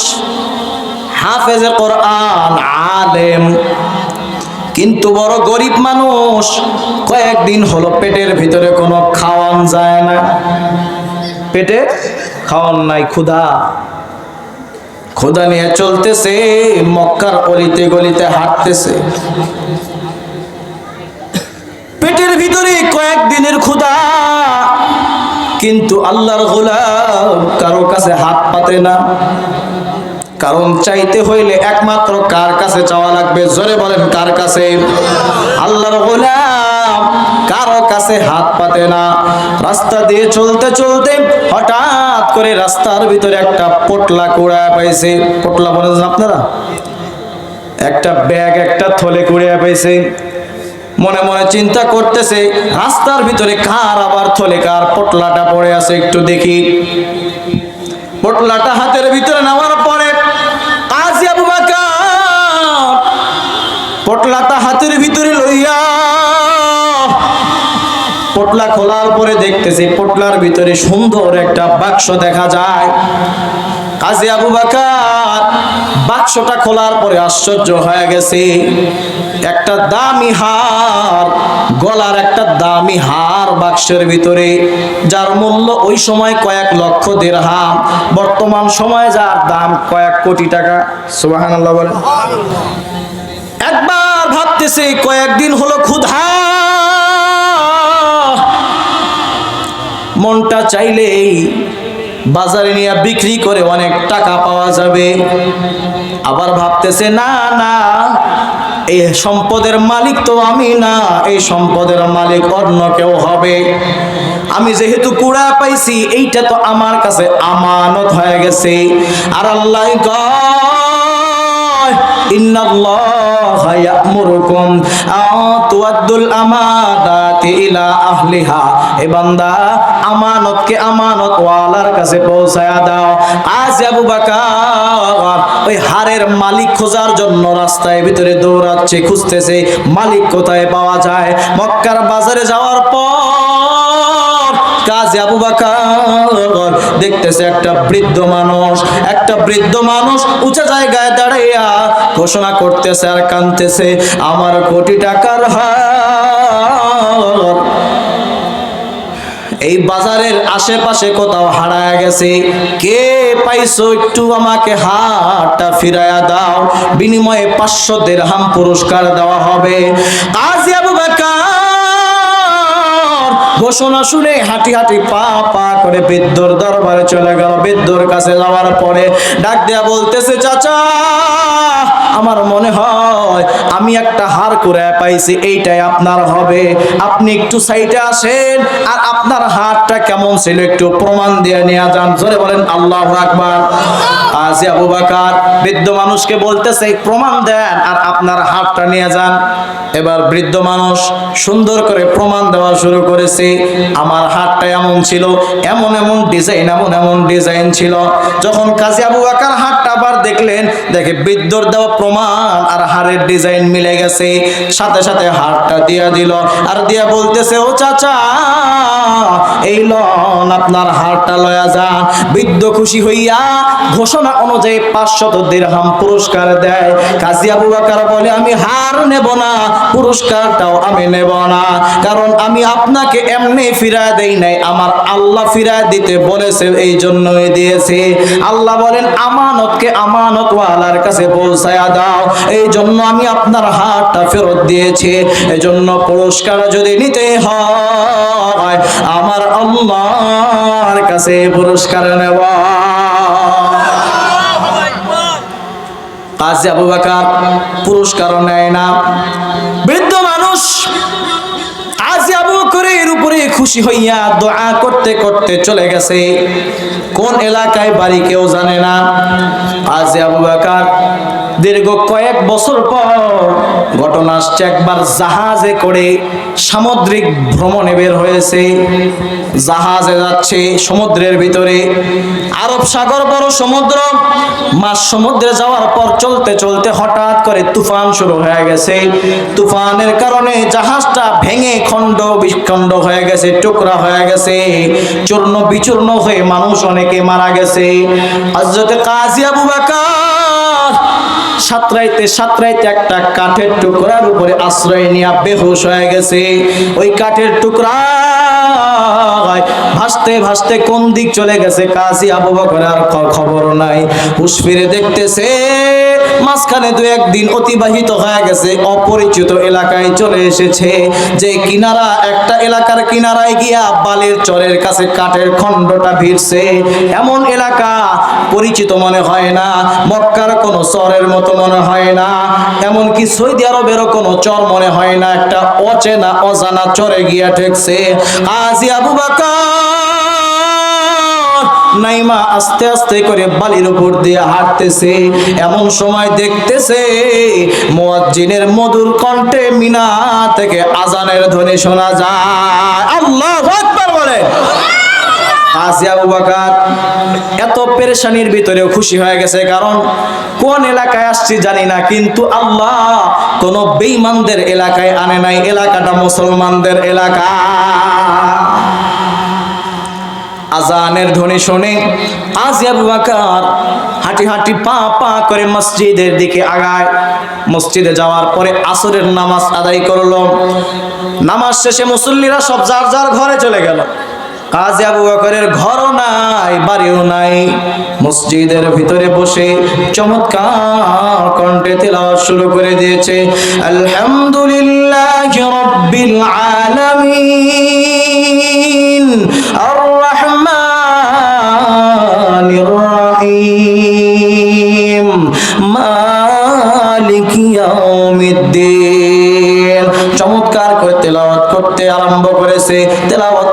হাফেজে কোরআন, আলেম, কিন্তু বড় গরিব মানুষ। কয়েকদিন হলো পেটের ভিতরে কোনো খাওয়ান যায় না, পেটে খাওয়ান নাই, ক্ষুধা নিয়ে চলতেছে, মক্কার অলিতে গলিতে হাঁটতেছে, পেটের ভিতরে কয়েকদিনের ক্ষুধা, কিন্তু আল্লাহর গোলাম কারো কাছে হাত পাতে না। কারণ চাইতে হইলে একমাত্র কার কাছে চাওয়া লাগবে? জোরে বলেন, কার কাছে? আল্লাহর গোলাম কারো কাছে হাত পাতে না। রাস্তা দিয়ে চলতে চলতে হঠাৎ করে রাস্তার ভিতরে একটা পোটলা কুড়ায় পাইছে। পোটলা বলেন আপনারা? একটা ব্যাগ, একটা থলে কুড়িয়ে পাইছে। মনে মনে চিন্তা করতেছে, রাস্তার ভিতরে কার আবার থলে, কার পোটলাটা পড়ে আছে, একটু দেখি। পোটলাটা হাতের ভিতরে নেওয়ার পরে কাজী আবু বকর পোটলাটা হাতের ভিতরে লইয়া পোটলা খোলার পরে দেখতেছে পোটলার ভিতরে সুন্দর একটা বাক্স দেখা যায়। কাজী আবু বকর বাক্সটা খোলার পরে আশ্চর্য হয়ে গেছে। একটা দামি হার, গলার একটা দামি হার বাক্সের ভিতরে, যার মূল্য ওই সময় কয়েক লক্ষ দিরহাম, বর্তমান সময়ে যার দাম কয়েক কোটি টাকা। সুবহানাল্লাহ বলেন। একবার ভাবতেছে কয়েকদিন হলো ক্ষুধা, মনটা চাইলেই বাজারে নিয়ে বিক্রি করে অনেক টাকা পাওয়া যাবে। আবার ভাবতেছে না না, এই সম্পদের মালিক তো আমি না, এই সম্পদের মালিক অন্য কেউ হবে। আমি যেহেতু কুড়া পাইছি, এইটা তো আমার কাছে আমানত হয়ে গেছে। আর আল্লাহ কয়, ইন্নাল্লাহা ইয়া'মুরুকুম আন তুআদ্দুল আমানাতি ইলা আহলিহা। এ বান্দা, আমানতকে আমানত ওয়ালার কাছে পৌঁছায়া দাও। আজ আবু বকর ওই হারের মালিক খোঁজার জন্য রাস্তায় ভিতরে দৌড়াচ্ছে, খুঁজতেছে মালিক কোথায় পাওয়া যায়। মক্কার বাজারে যাওয়ার পর কাজী আবু বকর দেখতেছে একটা বৃদ্ধ মানুষ উঁচা জায়গায় দাঁড়াইয়া ঘোষণা করতেছে আর কাঁদতেছে, আমার কোটি টাকার হার এই বাজারের আশেপাশে কোথাও হারায় গেছে। কে পাইছো, একটু আমাকে হারটা ফিরাইয়া দাও, বিনিময়ে 500 দিরহাম পুরস্কার দেওয়া হবে। কাজী আবু বকর ঘোষণা শুনে হাঁটি হাঁটি পা পা করে বৃদ্ধর দরবারে চলে গেল। বৃদ্ধর কাছে যাওয়ার পরে ডাক দেয়া বলতেছে, চাচা, আমার মনে হয় আমি একটা হার করে পাইছি, এইটাই আপনার হবে। আপনি একটু সাইডে আসেন, আর আপনার হারটা কেমন ছিল একটু প্রমাণ দিয়ে নিয়ে যান। জোরে বলেন আল্লাহু আকবার। কাজী আবু বকর বৃদ্ধ মানুষকে বলতেছে, প্রমাণ দেন আর আপনার হারটা নিয়ে যান। এবার বৃদ্ধ মানুষ সুন্দর করে প্রমাণ দেওয়া শুরু করেছে। আমার হারটা এমন ছিল, এমন এমন ডিজাইন ছিল। যখন কাজী আবু বকর হারটা আবার দেখলেন, দেখে বৃদ্ধর দেওয়া প্রমাণ আর হারের ডিজাইন মিলে গেছে। সাথে সাথে হারটা দিয়া দিল, আর দিয়া বলতেছে, ও চাচা, এই লন আপনার হারটা লয়া যান। বৃদ্ধ খুশি হইয়া ঘোষণা অনুযায়ী 500 দিরহাম পুরস্কার দেয়। কাজী আবু বকর বলে, আমি হার নেব না, পুরস্কারটাও আমি নেব না, কারণ আমি আপনাকে এমনি ফিরায় দেই নাই, আমার আল্লাহ ফিরায় দিতে বলেছে, এই জন্যই দিয়েছে। আল্লাহ বলেন, আমানতকে আমানত ওয়ালার কাছে পৌঁছায়া দাও, এই জন্য আমি আপনার হারটা ফেরত দিয়েছি। এই জন্য পুরস্কার যদি নিতে হয়, আমার আল্লাহর কাছে পুরস্কার নেব। কাজী আবু বকর পুরস্কারও নেয় না। বৃদ্ধ মানুষ কাজী আবু বকরের উপরে খুশি হইয়া দোয়া করতে করতে চলে গেছে। কোন এলাকায় বাড়ি কেউ জানে না। কাজী আবু বকর দীর্ঘ কয়েক বছর পর ঘটনা আসছে, একবার জাহাজে করে সামুদ্রিক ভ্রমণে বের হয়েছে। জাহাজে যাচ্ছে সমুদ্রের ভিতরে, আরব সাগর বড় সমুদ্র। মাঝ সমুদ্রে যাওয়ার পর চলতে চলতে হঠাৎ করে তুফান শুরু হয়ে গেছে। তুফানের কারণে জাহাজটা ভেঙে খণ্ড বিখণ্ড হয়ে গেছে, টুকরা হয়ে গেছে, চূর্ণ বিচূর্ণ হয়ে মানুষ অনেকে মারা গেছে। হযরত কাজী আবু বকর সাঁতরাইতে একটা কাঠের টুকরার উপরে আশ্রয় নিয়ে বেহুশ হয়ে গেছে। ওই কাঠের টুকরা ভাসতে ভাসতে কোন দিক চলে গেছে কাজী আবু বকরের আর খবর নাই। হুশ ফিরে দেখতেছে মাঝখানে 2-1 দিন অতিবাহিত হয়ে গেছে, অপরিচিত এলাকায় চলে এসেছে। যে কিনারা একটা এলাকার কিনারায় গিয়া বালির চরের কাছে কাঠের খণ্ডটা ভিড়ছে। এমন এলাকা পরিচিত মনে হয় না, মক্কার কোনো চরের মতো মনে হয় না, এমনকি সৌদি আরবেরও কোনো চর মনে হয় না। একটা অচেনা অজানা চরে গিয়া ঠেকছে। কাজী আবু বকর নাইমা আস্তে আস্তে করে বালির উপর দিয়ে হাঁটতেছে। এমন সময় দেখতেছে মুয়াজ্জিনের মধুর কণ্ঠে মিনা থেকে আজানের ধ্বনি শোনা যায়। আল্লাহু আকবার বলে। কাজী আবু বকর এত পেরেশানির ভিতরেও খুশি হয়ে গেছে, কারণ কোন এলাকায় আসছি জানি না, কিন্তু আল্লাহ কোন বেঈমানদের এলাকায় আনে নাই, এলাকাটা মুসলমানদের এলাকা। আজানের ধ্বনি শুনে কাজী আবু বকর হাঁটি হাঁটি পা পা করে মসজিদের দিকে আগায়। মসজিদে যাওয়ার পরে আসরের নামাজ আদায় করলো। নামাজ শেষে মুসল্লিরা সব যার যার ঘরে চলে গেল। কাজী আবু বকরের ঘরও নাই, বাড়িও নাই। মসজিদের ভিতরে বসে চমৎকার কণ্ঠে তেলাওয়াত শুরু করে দিয়েছে। আলহামদুলিল্লাহি রাব্বিল আলামিন আর রাহমানির রহিম মালিকি ইয়াউমিদ্দিন। চমৎকার করে তেলাওয়াত করতে আরম্ভ করেছে। তেলাওয়াত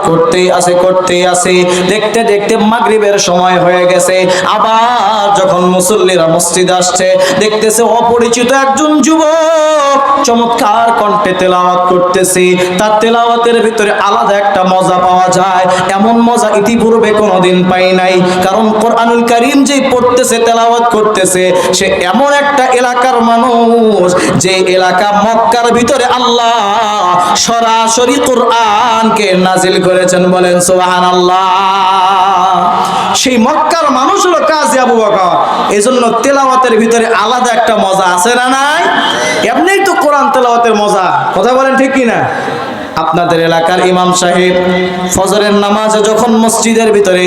করতেই আছে। দেখতে দেখতে মাগরিবের সময় হয়ে গেছে। আবার যখন মুসল্লিরা মসজিদে আসছে, দেখতেছে অপরিচিত একজন যুবক চমৎকার কণ্ঠে তেলাওয়াত করতেছে। তার তেলাওয়াতের ভিতরে আলাদা একটা মজা পাওয়া যায়, এমন মজা ইতিপূর্বে কোনোদিন পাই নাই। কারণ কোরআনুল কারীম যে পড়তেছে, তেলাওয়াত করতেছে, সে এমন একটা এলাকার মানুষ যে এলাকা মক্কার ভিতরে আল্লাহ সরাসরি কোরআনকে নাজিল করেছেন। বলেন সুবহানাল্লাহ। সেই মক্কার মানুষ হলো কাজী আবু বকর। এজন্য তেলাওয়াতের ভিতরে আলাদা একটা মজা আছে না নাই? এমনিই তো কোরআন তেলাওয়াতের মজা, কথা বলেন ঠিক কি না? আপনাদের এলাকার ইমাম সাহেব ফজরের নামাজে যখন মসজিদের ভিতরে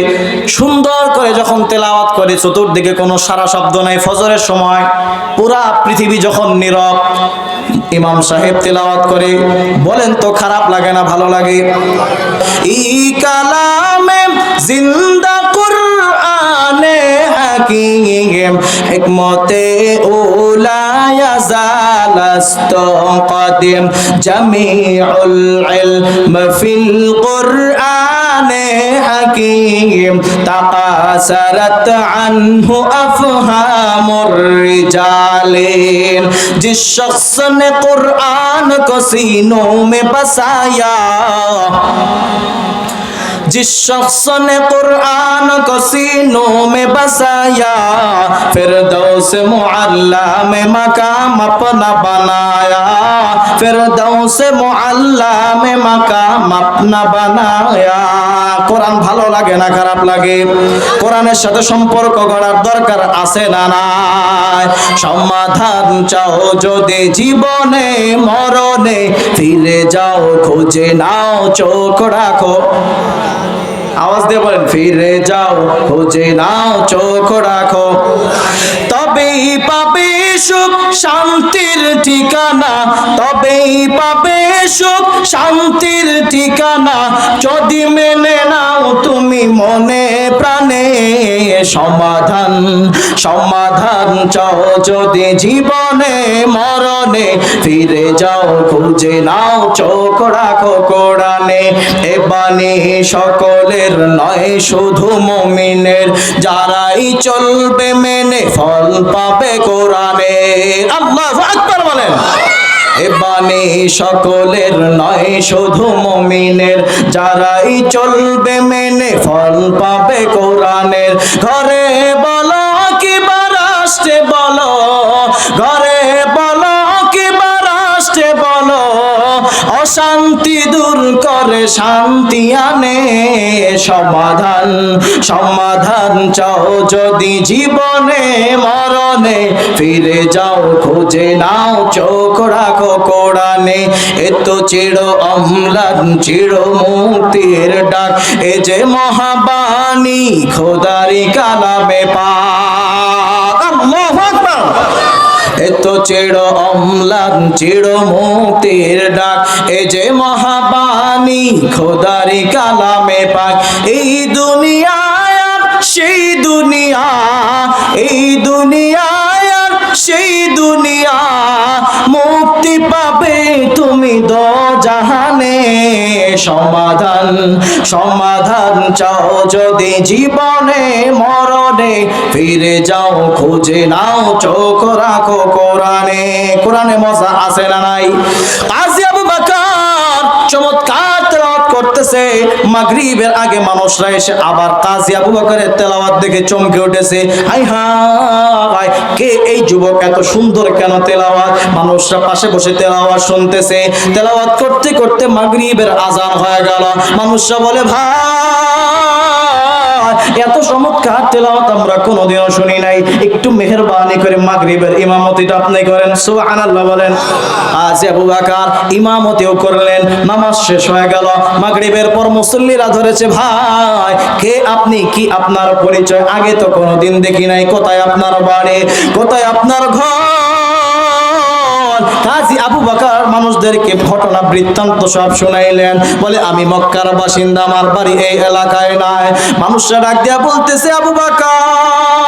সুন্দর করে যখন তেলাওয়াত করে, চতুর্দিকে কোনো সারা শব্দ নাই, ফজরের সময় পুরা পৃথিবী যখন নীরব, ইমাম সাহেব তেলাওয়াত করে, বলেন তো খারাপ লাগে না ভালো লাগে? ই কালামে জিন্দা কুরআনে হাকিম হিকমতে উলা ইয়াজালাস্ত কাদিম জামিউল ইলম ফিল কুরআনে হাকিম তাকাসারাত আনহু আফহামুর রিজালিন। जिस शख्स ने कुरान को सीनों में बसाया, जिस शख्स ने कुरान को सीनों में बसाया, फिरदौस मुअल्ला में मकाम अपना बनाया, फिरदौस मुअल्ला में मकाम अपना बनाया। কোরআন ভালো লাগে না খারাপ লাগে? কোরআনের সাথে সম্পর্ক গড়ার দরকার আছে না নাই? সমাধান চাও যদি জীবনে মরণে, ফিরে যাও খুঁজে নাও চোখ রাখো। আওয়াজ দিয়ে বলেন, ফিরে যাও খুঁজে নাও চোখ রাখো, তবেই পাবে সুখ শান্তির ঠিকানা, তবেই পাবে সুখ শান্তির ঠিকানা, যদি মেনে নাও তুমি মনে প্রাণে। সমাধান চাও যদি জীবনে মরণে, ফিরে যাও খুঁজে নাও চোখ রাখো কোরআনে। এ বাণী সকলের নয় শুধু মুমিনের, যারাই চলবে মেনে ফল পাবে কোরআনে। আল্লাহু আকবার বলেন। এ বাণী সকলের নয় শুধু মুমিনের, যারাই চলবে মেনে ফল পাবে কোরআনের। ঘরে বলো কিংবা রাষ্ট্রে বলো, ঘরে বলো কিংবা রাষ্ট্রে বলো, অশান্তি দূর করে শান্তি আনে সমাধান সমাধান চাও যদি জীবনে মরণে ফিরে যাও খুঁজে নাও চোখ রাখো কোরআনে এত চির অম্লান চির মুক্তির ডাক এ যে মহাবাণী খোদারি কালামে পাক আল্লাহু আকবার এত চির অম্লান চির মুক্তির ডাক এ যে মহাবাণী খোদারি কালামে পাক এই দুনিয়ায় আর সেই দুনিয়া এই দুনিয়ায় আর সেই দুনিয়া মুক্তি পাবে তুমি দো জাহানে সমাধান সমাধান চাও যদি জীবনে মরণে ফিরে যাও খুঁজে নাও চোখ রাখো কোরআনে কোরআনে মজা আছে না নাই কাজী আবু বকর চমৎকার তেলাওয়াত করতেছে মাগরিবের আগে মানুষরা এসে আবার কাজী আবু বকরের তেলাওয়াত দেখে চমকে উঠেছে হাই হাই কে এই যুবক এত সুন্দর কেন তেলাওয়াত মানুষরা পাশে বসে তেলাওয়াত শুনতেছে তেলাওয়াত করতে করতে মাগরিবের আজান হয়ে গেল মানুষরা বলে ভাই এত চমৎকার তেলাওয়াত আমরা কোনোদিনও শুনি নাই একটু মেহেরবানি করে মাগরিবের ইমামতিটা আপনি করেন সুবহানাল্লাহ বলেন কাজী আবু বকর ইমামতিও করলেন নামাজ শেষ হয়ে গেল মাগরিবের পর মুসল্লিরা ধরেছে ভাই কে আপনি কি আপনার পরিচয় আগে তো কোনোদিন দেখি নাই কোথায় আপনার বাড়ি কোথায় আপনার ঘর কাজী আবু বকর মানুষদেরকে ঘটনা বৃত্তান্ত সব শুনাইলেন বলে আমি মক্কার বাসিন্দা আমার বাড়ি এই এলাকায় নাই মানুষরা ডাক দিয়া বলতেছে আবু বকর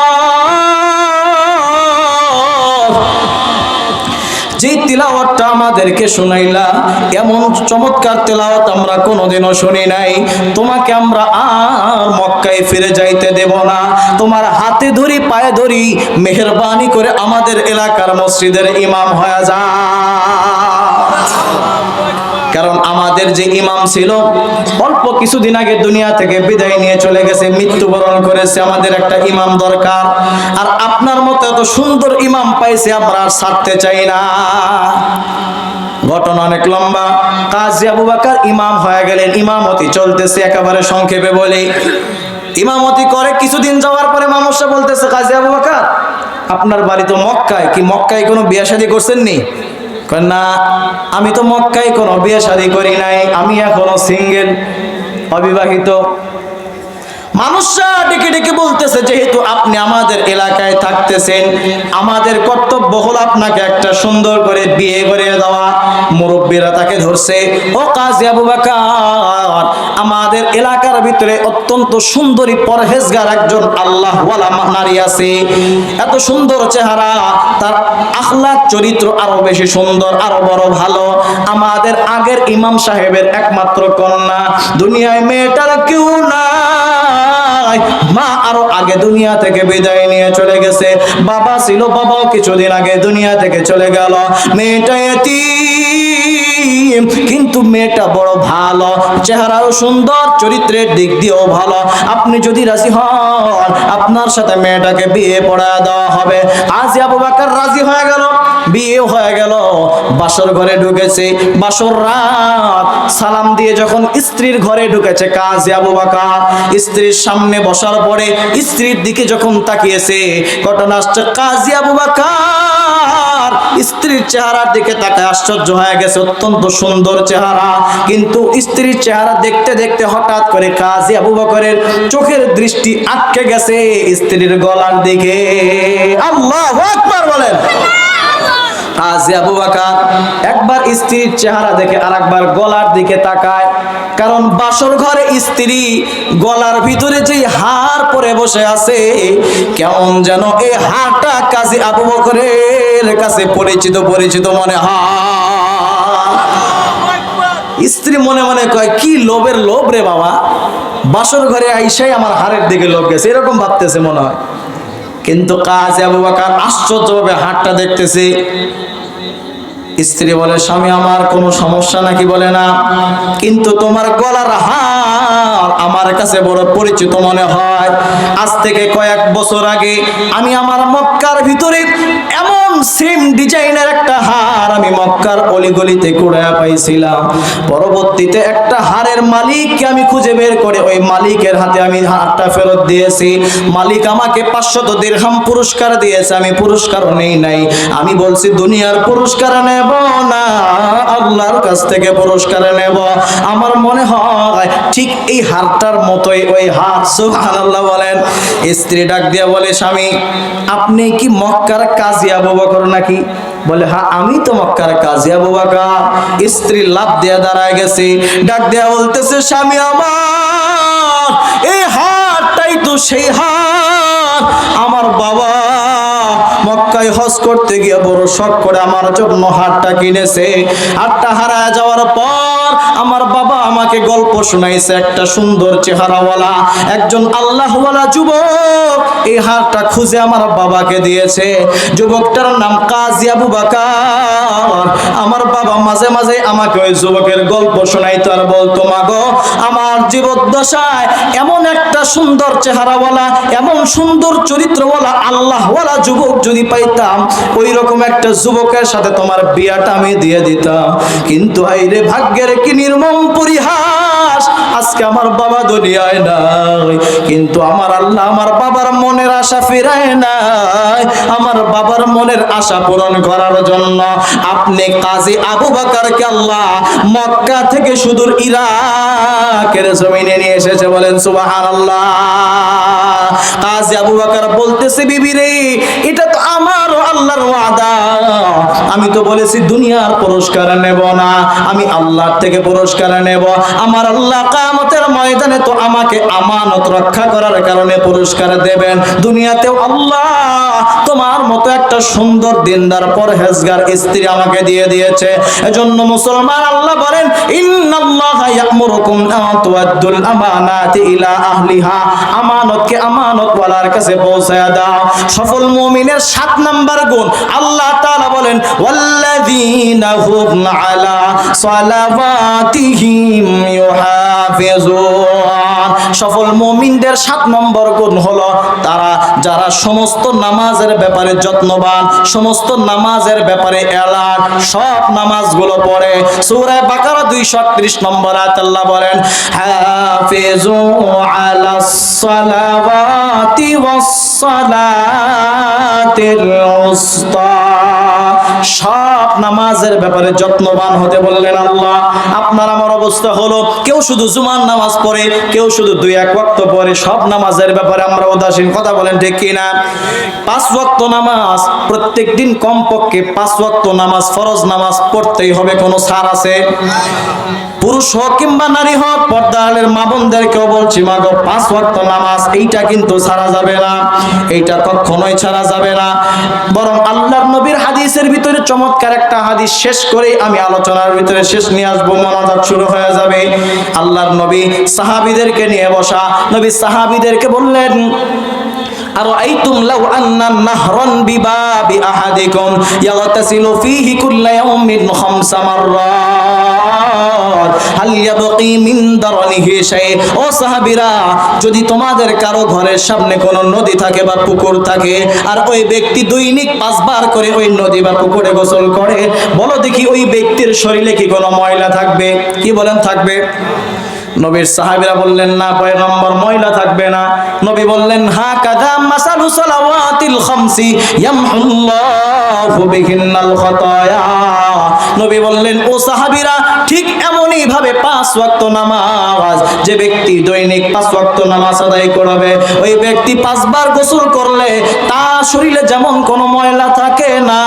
যে তিলাওয়াতটা আমাদেরকে শুনাইলা এমন চমৎকার তেলাওয়াত আমরা কোনোদিনও শুনি নাই তোমাকে আমরা আর মক্কায় ফিরে যাইতে দেব না তোমার হাতে ধরি পায়ে ধরি মেহেরবানি করে আমাদের এলাকার মসজিদের ইমাম হয়ে যা কারণ আমাদের যে ইমাম ছিল অল্প কিছুদিন আগে দুনিয়া থেকে বিদায় নিয়ে চলে গেছে মৃত্যুবরণ করেছে আমাদের একটা ইমাম দরকার আর আপনার মতো এত সুন্দর ইমাম পাইছে আমরা আর ছাড়তে চাই না ঘটনা অনেক লম্বা কাজী আবু বকর ইমাম হয়ে গেলেন ইমামতি চলতেছে একেবারে সংক্ষেপে বলি ইমামতি করে কিছুদিন যাওয়ার পরে মানুষরা বলতেছে কাজী আবু বকর আপনার বাড়ি তো মক্কায় কি মক্কায় কোনো বিয়ে শাদী করছেন নি না আমি তো মক্কায় কোনো বিয়ে শাদী করি নাই আমি এখনো সিঙ্গেল অবিবাহিত মানুষরা ডেকে ডেকে বলতেছে যেহেতু আপনি আমাদের এলাকায় থাকতেছেন আমাদের কর্তব্য হলো আপনাকে একটা সুন্দর করে বিয়ে করে দেওয়া মুরব্বীরা তাকে ধরছে ও কাজী আবু বকর আমাদের এলাকার ভিতরে অত্যন্ত সুন্দরী পরহেজগার একজন আল্লাহওয়ালা নারী আছে এত সুন্দর চেহারা তার আখলাক চরিত্র আরো বেশি সুন্দর আরো বড় ভালো আমাদের আগের ইমাম সাহেবের একমাত্র কন্যা দুনিয়ায় মেয়েটার কেউ না মা আরো আগে দুনিয়া থেকে বিদায় নিয়ে চলে গেছে বাবা ছিল বাবাও কিছুদিন আগে দুনিয়া থেকে চলে গেল মেয়েটা এতিম কিন্তু মেয়েটা বড় ভালো চেহারাও সুন্দর চরিত্রের দিক দিয়েও ভালো আপনি যদি রাজি হন আপনার সাথে মেয়েটাকে বিয়ে পড়ায় দেওয়া হবে কাজী আবু বকর রাজি হয়ে গেল বিয়ে হয়ে গেল বাসর ঘরে ঢুকেছে বাসর রাত সালাম দিয়ে যখন স্ত্রীর ঘরে ঢুকেছে কাজী আবু বকর স্ত্রীর সামনে বসার পরে স্ত্রীর দিকে যখন তাকিয়েছে ঘটনা আসছে কাজী আবু বকর স্ত্রীর চেহারার দিকে তাকায় আশ্চর্য হয়ে গেছে অত্যন্ত সুন্দর চেহারা কিন্তু স্ত্রীর চেহারা দেখতে দেখতে হঠাৎ করে কাজী আবু বকরের চোখের দৃষ্টি আটকে গেছে স্ত্রীর গলার দিকে আল্লাহু আকবার বলেন কাজী আবু বকর একবার স্ত্রীর চেহারা দেখে আরেকবার গলার দিকে তাকায় কারণ বাসর ঘরে স্ত্রী গলার ভিতরে যে হার পরে বসে আছে কেমন যেন এই হারটা কাজী আবু বকরের কাছে পরিচিত পরিচিত মনে হয় স্ত্রী মনে মনে কয় কি লোভের লোভ রে বাবা বাসর ঘরে আইসাই আমার হারের দিকে লোভ গেছে এরকম ভাবতেছে মনে হয় কিন্তু কাজী আবু বকর আশ্চর্যভাবে হাতটা দেখতেছে স্ত্রী বলে স্বামী আমার কোনো সমস্যা নাকি বলে না কিন্তু তোমার গলার হার আমার কাছে বড় পরিচিত মনে হয় আজ থেকে কয়েক বছর আগে আমি আমার মক্কার ভিতরে এমন সেম ডিজাইনের একটা হার আমি আমি মক্কার অলিগলিতে কুড়ায়া পাইছিলাম। পরবর্তীতে একটা হারের মালিককে আমি খুঁজে বের করে ওই মালিকের হাতে আমি হারটা ফেরত দিয়েছি। মালিক আমাকে 500 দিরহাম পুরস্কার দিয়েছে, আমি পুরস্কারও নেই নাই। আমি বলছি দুনিয়ার পুরস্কার নেব না, আল্লাহর কাছ থেকে পুরস্কার নেব। আমার মনে হয় ঠিক এই হারটার মতোই ওই হার। সুবহানাল্লাহ বলেন। স্ত্রী ডাক দিয়া বলে, স্বামী আপনি কি মক্কার কাজী আবু বকর নাকি? বলে হ্যাঁ আমি তো মক্কার কাজী আবু বকর। স্ত্রী লাফ দিয়া দাঁড়ায় গেছে, ডাক দিয়া বলতেছে, স্বামী আমার এই হারটাই তো সেই হার আমার বাবা মক্কায় হজ করতে গিয়ে বড় শখ করে আমার জন্য হারটা কিনেছে। হারটা হারায় যাওয়ার পর আমার বাবা আমাকে গল্প শোনাইছে, একটা সুন্দর চেহারাওয়ালা একজন আল্লাহওয়ালা যুবক এই হারটা খুঁজে আমার বাবাকে দিয়েছে। যুবকটার নাম কাজী আবু বকর। আমার বাবা মাঝে মাঝে আমাকে ওই যুবকের গল্প শোনাইতো আর বলতো, মাগো আমার জীবদ্দশায় এমন একটা সুন্দর চেহারাওয়ালা, এমন সুন্দর চরিত্রওয়ালা আল্লাহওয়ালা যুবক যদি পাইতাম, ওই রকম একটা যুবকের সাথে তোমার বিয়াটা আমি দিয়ে দিতাম। কিন্তু আইরে ভাগ্যের কি নির্মম পরিহাস, আজকে আমার বাবা দুনিয়ায় নাই, কিন্তু আমার আল্লাহ আমার বাবার মনের আশা ফিরায় নাই। আমার বাবার মনের আশা পূরণ করার জন্য আপনি কাজী আবু বকরকে আল্লাহ মক্কা থেকে সুদূর ইরাকের জমিনে নিয়ে এসেছে। বলেন সুবহানাল্লাহ। কাজী আবু বকর বলতেছে, বিবি রে এটা তো আমারও আল্লাহর ওয়াদা। আমি তো বলেছি দুনিয়ার পুরস্কার নেব না, আমি আল্লাহর থেকে পুরস্কার নেব। আমার আল্লাহ কিয়ামতের ময়দানে তো আমাকে আমানত রক্ষা করার কারণে পুরস্কার দেবেন। দুনিয়াতেও আল্লাহ তোমার মতো একটা সুন্দর দিনদার পরহেজগার স্ত্রী আমাকে দিয়ে দিয়েছে। এজন্য মুসলমান আল্লাহ বলেন, ইন্নাল্লাহা ইয়া'মুরুকুম আন তুআদ্দুল আমানাতি ইলা আহলিহা, আমানতকে আমানতওয়ালার কাছে পৌঁছায়া দাও। সফল মুমিনের 7 নাম্বার গুণ আল্লাহ তাআলা বলেন, ওয়াল্লাযীনা হুম আলা সালাওয়াতিহিম ইউহাফিজুন। সফল মুমিনদের 7 নম্বর গুণ হলো তারা যারা সমস্ত নামাজের ব্যাপারে যত্নবান, সমস্ত নামাজের ব্যাপারে অ্যালার্ট, সব নামাজগুলো পড়ে। সূরা বাকারা 238 নম্বর আয়াত আল্লাহ বলেন, হাফিজু আলাস সালাওয়াতি ওয়াস সালাতিল উসতা। সব নামাজের ব্যাপারে যত্নবান হতে বললেন আল্লাহ। আপনার আমার অবস্থা হলো কেউ শুধু জুমার নামাজ পড়ে, কেউ শুধু 2-1 ওয়াক্ত পড়ে, সব নামাজের ব্যাপারে আমরা উদাসীন। কথা বলেন ঠিক কিনা? 5 ওয়াক্ত নামাজ প্রত্যেকদিন কমপক্ষে 5 ওয়াক্ত নামাজ ফরজ নামাজ পড়তেই হবে, কোনো ছাড় আছে? পুরুষ হোক কিংবা নারী হোক, পর্দার মা বোনদেরকেও বলছি, মাগো 5 ওয়াক্ত নামাজ এইটা কিন্তু ছাড়া যাবে না, এইটা কখনোই ছাড়া যাবে না। বরং আল্লাহর নবীর হাদিসের ভিতরে চমৎকার একটা হাদিস শেষ করে আমি আলোচনার ভিতরে শেষ নিয়ে আসবো, মোনাজাত শুরু হয়ে যাবে। আল্লাহর নবী সাহাবীদেরকে নিয়ে বসা, নবী সাহাবীদেরকে বললেন, আরাআইতুম লাউ আন্না নাহরান বিবাবি আহাদিকুম ইয়াগতাসিলু ফীহি কুল্লা ইয়াউমিন 5 মাররাত হাল ইয়াবকি মিন দারনিহি শাই। ও সাহাবীরা, যদি তোমাদের কারো ঘরের সামনে কোনো নদী থাকে বা পুকুর থাকে, আর ওই ব্যক্তি দৈনিক 5 বার করে ওই নদী বা পুকুরে গোসল করে, বলো দেখি ওই ব্যক্তির শরীরে কি কোনো ময়লা থাকবে? কি বলেন, থাকবে? নবীর সাহাবীরা বললেন, না পয়গম্বর, ময়লা থাকবে না। নবী বললেন, হাকাযা মাসালু সালাওয়াতিল খামসি ইয়ামহুল্লাহু বিহিন্নাল খাতায়া। নবী বললেন, ও সাহাবীরা, ঠিক এমনই ভাবে 5 ওয়াক্ত নামাজ যে ব্যক্তি দৈনিক 5 ওয়াক্ত নামাজ আদায় করবে, ওই ব্যক্তি 5 বার গোসল করলে তার শরীরে যেমন কোনো ময়লা থাকে না,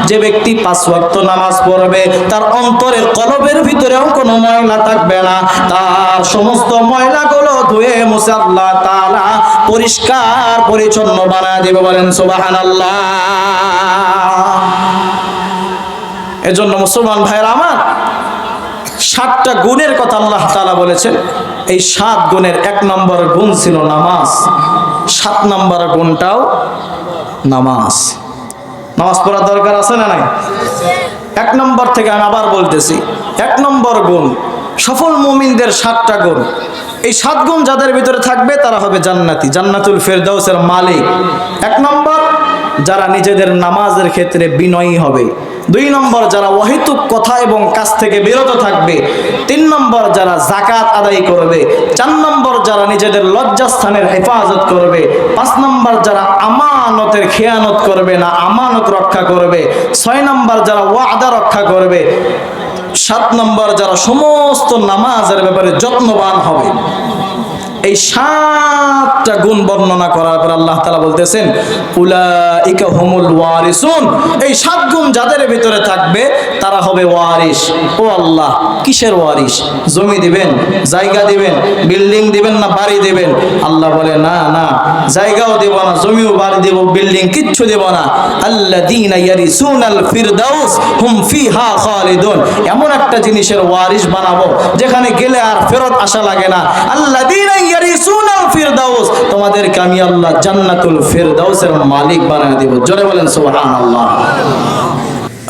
যে ব্যক্তি 5 ওয়াক্ত নামাজ পড়বে তার অন্তরের কলবের ভিতরেও কোনো ময়লা থাকবে না, তার সমস্ত ময়লাগুলো ধুয়ে মুছে আল্লাহ তাআলা পরিষ্কার পরিচ্ছন্ন বানায় দেবে। বলেন সুবহানাল্লাহ। এজন্য মুসলমান ভাইরা আমার, 7টা গুণের কথা আল্লাহ তাআলা বলেছেন। এই 7 গুণের 1 নম্বর গুণ ছিল নামাজ। 7 নম্বর গুণটাও নামাজ। নামাজ পড়ার দরকার আছে না নাই? 1 নম্বর থেকে আমি আবার বলতেছি, 1 নম্বর গুণ সফল মুমিনদের 7টা গুণ। এই 7 গুণ যাদের ভিতরে থাকবে তারা হবে জান্নাতি, জান্নাতুল ফেরদাউসের মালিক। 1 নম্বর, যারা নিজেদের নামাজের ক্ষেত্রে বিনয়ী হবে। 2 নম্বর যারা অহেতুক কথা এবং কাজ থেকে বিরত থাকবে। 3 নম্বর যারা যাকাত আদায় করবে। 4 নম্বর যারা নিজেদের লজ্জাস্থানের হেফাজত করবে। 5 নম্বর যারা আমানতের খেয়ানত করবে না, আমানত রক্ষা করবে। 6 নম্বর যারা ওয়াদা রক্ষা করবে। 7 নম্বর যারা সমস্ত নামাজের ব্যাপারে যত্নবান হবে। এই 7টা গুণ বর্ণনা করার পর আল্লাহ তাআলা বলতেছেন উলাইকা হুমুল ওয়ারিসুন। এই 7 গুণ যাদের ভিতরে থাকবে তারা হবে ওয়ারিস। ও আল্লাহ, কিসের ওয়ারিস? জমি দিবেন, জায়গা দিবেন, বিল্ডিং দিবেন না বাড়ি দিবেন? আল্লাহ বলে না না, জায়গাও দেব না, জমিও বাড়ি দেব, বিল্ডিং কিচ্ছু দেব না। আল্লাযীনা ইয়ারিসুনাল ফিরদাউস হুম ফিহা খালিদুন। এমন একটা জিনিসের ওয়ারিস বানাবো যেখানে গেলে আর ফেরত আসা লাগে না। আল্লাযীনা ইয়ারিসুনাল ফিরদাউস, তোমাদেরকে আমি আল্লাহ জান্নাতুল ফিরদাউসের মালিক বানায় দেব। জোরে বলেন সুবহানাল্লাহ।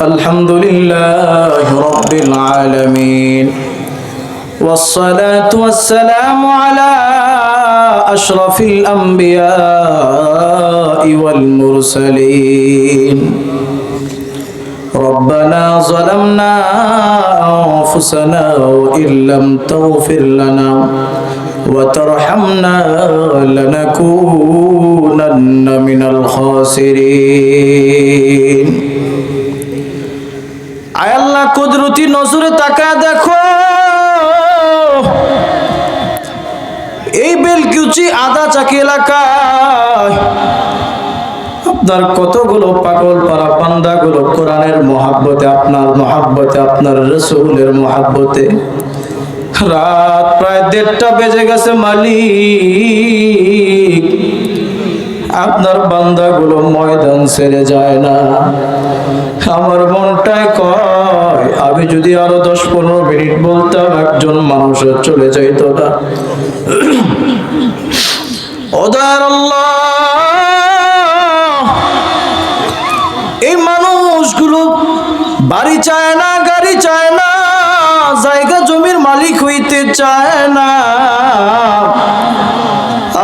আলহামদুলিল্লাহি রাব্বিল আলামিন والصلاة والسلام على أشرف الأنبياء والمرسلين ربنا ظلمنا أنفسنا وإن لم تغفر لنا وترحمنا لنكونن من الخاسرين আয় আল্লাহ, কুদরতি নজরে তাকায় দেখো, এই বেলকুচি আদাচাকি এলাকায় আপনার কতগুলো পাগল পারা বান্দাগুলো কোরআনের মহাব্বতে, আপনার মহাব্বতে, আপনার রাসূলের মহাব্বতে রাত প্রায় 1:30 বেজে গেছে। মালিক, আপনার বান্দাগুলো ময়দান ছেড়ে যায় না। আমার মনটায় কয় আমি যদি আরো 10-15 মিনিট বলতাম একজন মানুষের চলে যাইত না। ও দয়ার আল্লাহ, এই মানুষগুলো বাড়ি চায় না, গাড়ি চায় না, জায়গা জমির মালিক হইতে চায় না।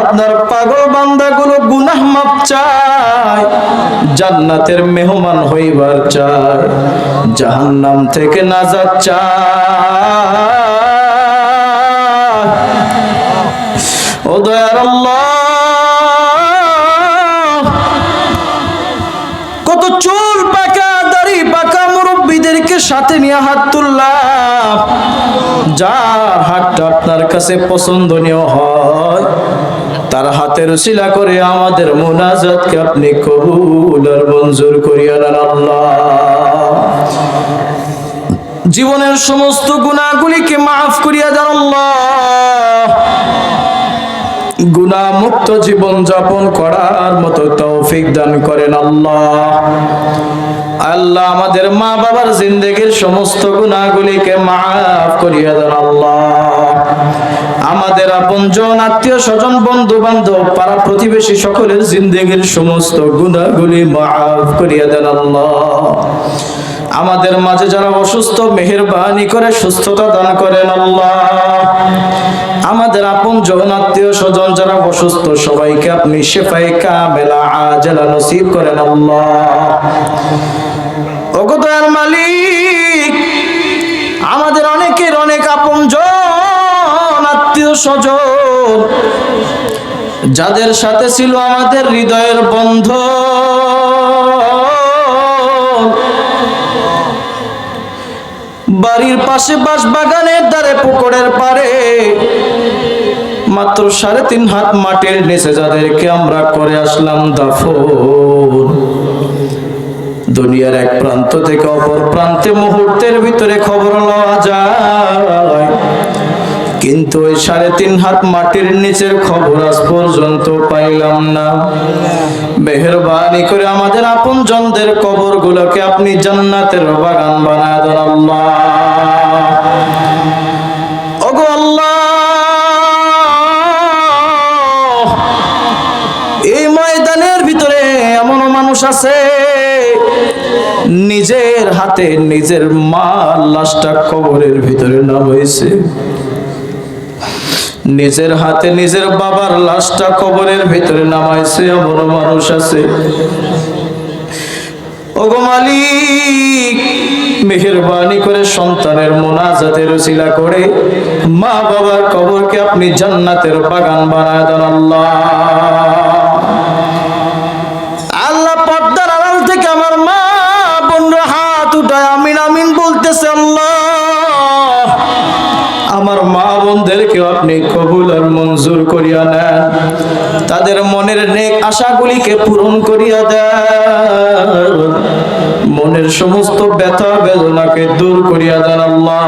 আপনার পাগল বান্দাগুলো গুনাহ মাফ চায়, জান্নাতের মেহমান হইবার চায়, জাহান্নাম থেকে নাজাত চায়। ও দয়ার আল্লাহ, কত চুল পাকা, দাড়ি পাকা মুরব্বীদেরকে সাথে নিয়ে হাত তুললাম। যার হাতটা আপনার কাছে পছন্দনীয় হয় তার হাতের উসিলা করে আমাদের মুনাজাতকে আপনি কবুল আর মঞ্জুর করিয়া নেন আল্লাহ। জীবনের সমস্ত গুনাহগুলিকে মাফ করিয়া দেন আল্লাহ। গুনাহ মুক্ত জীবন যাপন করার মতো তৌফিক দান করেন আল্লাহ। আল্লাহ, আমাদের মা বাবার জিন্দেগির সমস্ত গুনাহগুলিকে মাফ করিয়া দেন আল্লাহ। আমাদের আপনজন, আত্মীয় স্বজন, বন্ধু বান্ধব, পাড়া প্রতিবেশী সকলের জিন্দেগির সমস্ত গুনাহগুলি মাফ করিয়া দেন আল্লাহ। আমাদের মাঝে যারা অসুস্থ, মেহেরবানি করে সুস্থতা দান করেন আল্লাহ। আমাদের আপনজন, আত্মীয় স্বজন যারা অসুস্থ সবাইকে আপনি শিফায়ে কামেলা আজেলা নসিব করেন আল্লাহ। ওগো দয়ার মালিক, আমাদের অনেকের অনেক আপনজন, আত্মীয় স্বজন যাদের সাথে ছিল আমাদের হৃদয়ের বন্ধন, বাড়ির পাশে বাঁশ বাগানের ধারে পুকুরের পাড়ে মাত্র 3.5 হাত মাটির নিচে যাদেরকে আমরা করে আসলাম দাফন, দুনিয়ার এক প্রান্ত থেকে অপর প্রান্তে মুহূর্তের ভিতরে খবর লওয়া যায়, কিন্তু ওই 3.5 হাত মাটির নিচের খবর আজ পর্যন্ত পাইলাম না। মেহেরবানি করে আমাদের আপনজনদের কবরগুলোকে আপনি জান্নাতের বাগান বানায় দেন আল্লাহ। ওগো আল্লাহ, এই ময়দানের ভিতরে এমন মানুষ আছে নিজের হাতে নিজের মার লাশটা কবরের ভিতরে নামাইছে, নিজের হাতে নিজের বাবার লাশটা কবরের ভিতরে নামাইছে, এমন মানুষ আছে। ওগো মালিক, মেহেরবানি করে সন্তানের মুনাজাতের উসিলা করে মা বাবার কবরকে আপনি জান্নাতের বাগান বানায় দেন আল্লাহ। আল্লাহ, পর্দার আড়াল থেকে আমার মা বোনরা হাত উঠায় আমিন আমিন বলতেছে। আল্লাহ, আমার মা বোনদেরকে আপনি কবুল আর মঞ্জুর করিয়া নেন, তাদের মনের নেক আশাগুলিকে পূরণ করিয়া দেন, মনের সমস্ত ব্যথা বেদনাকে দূর করিয়া দেন আল্লাহ।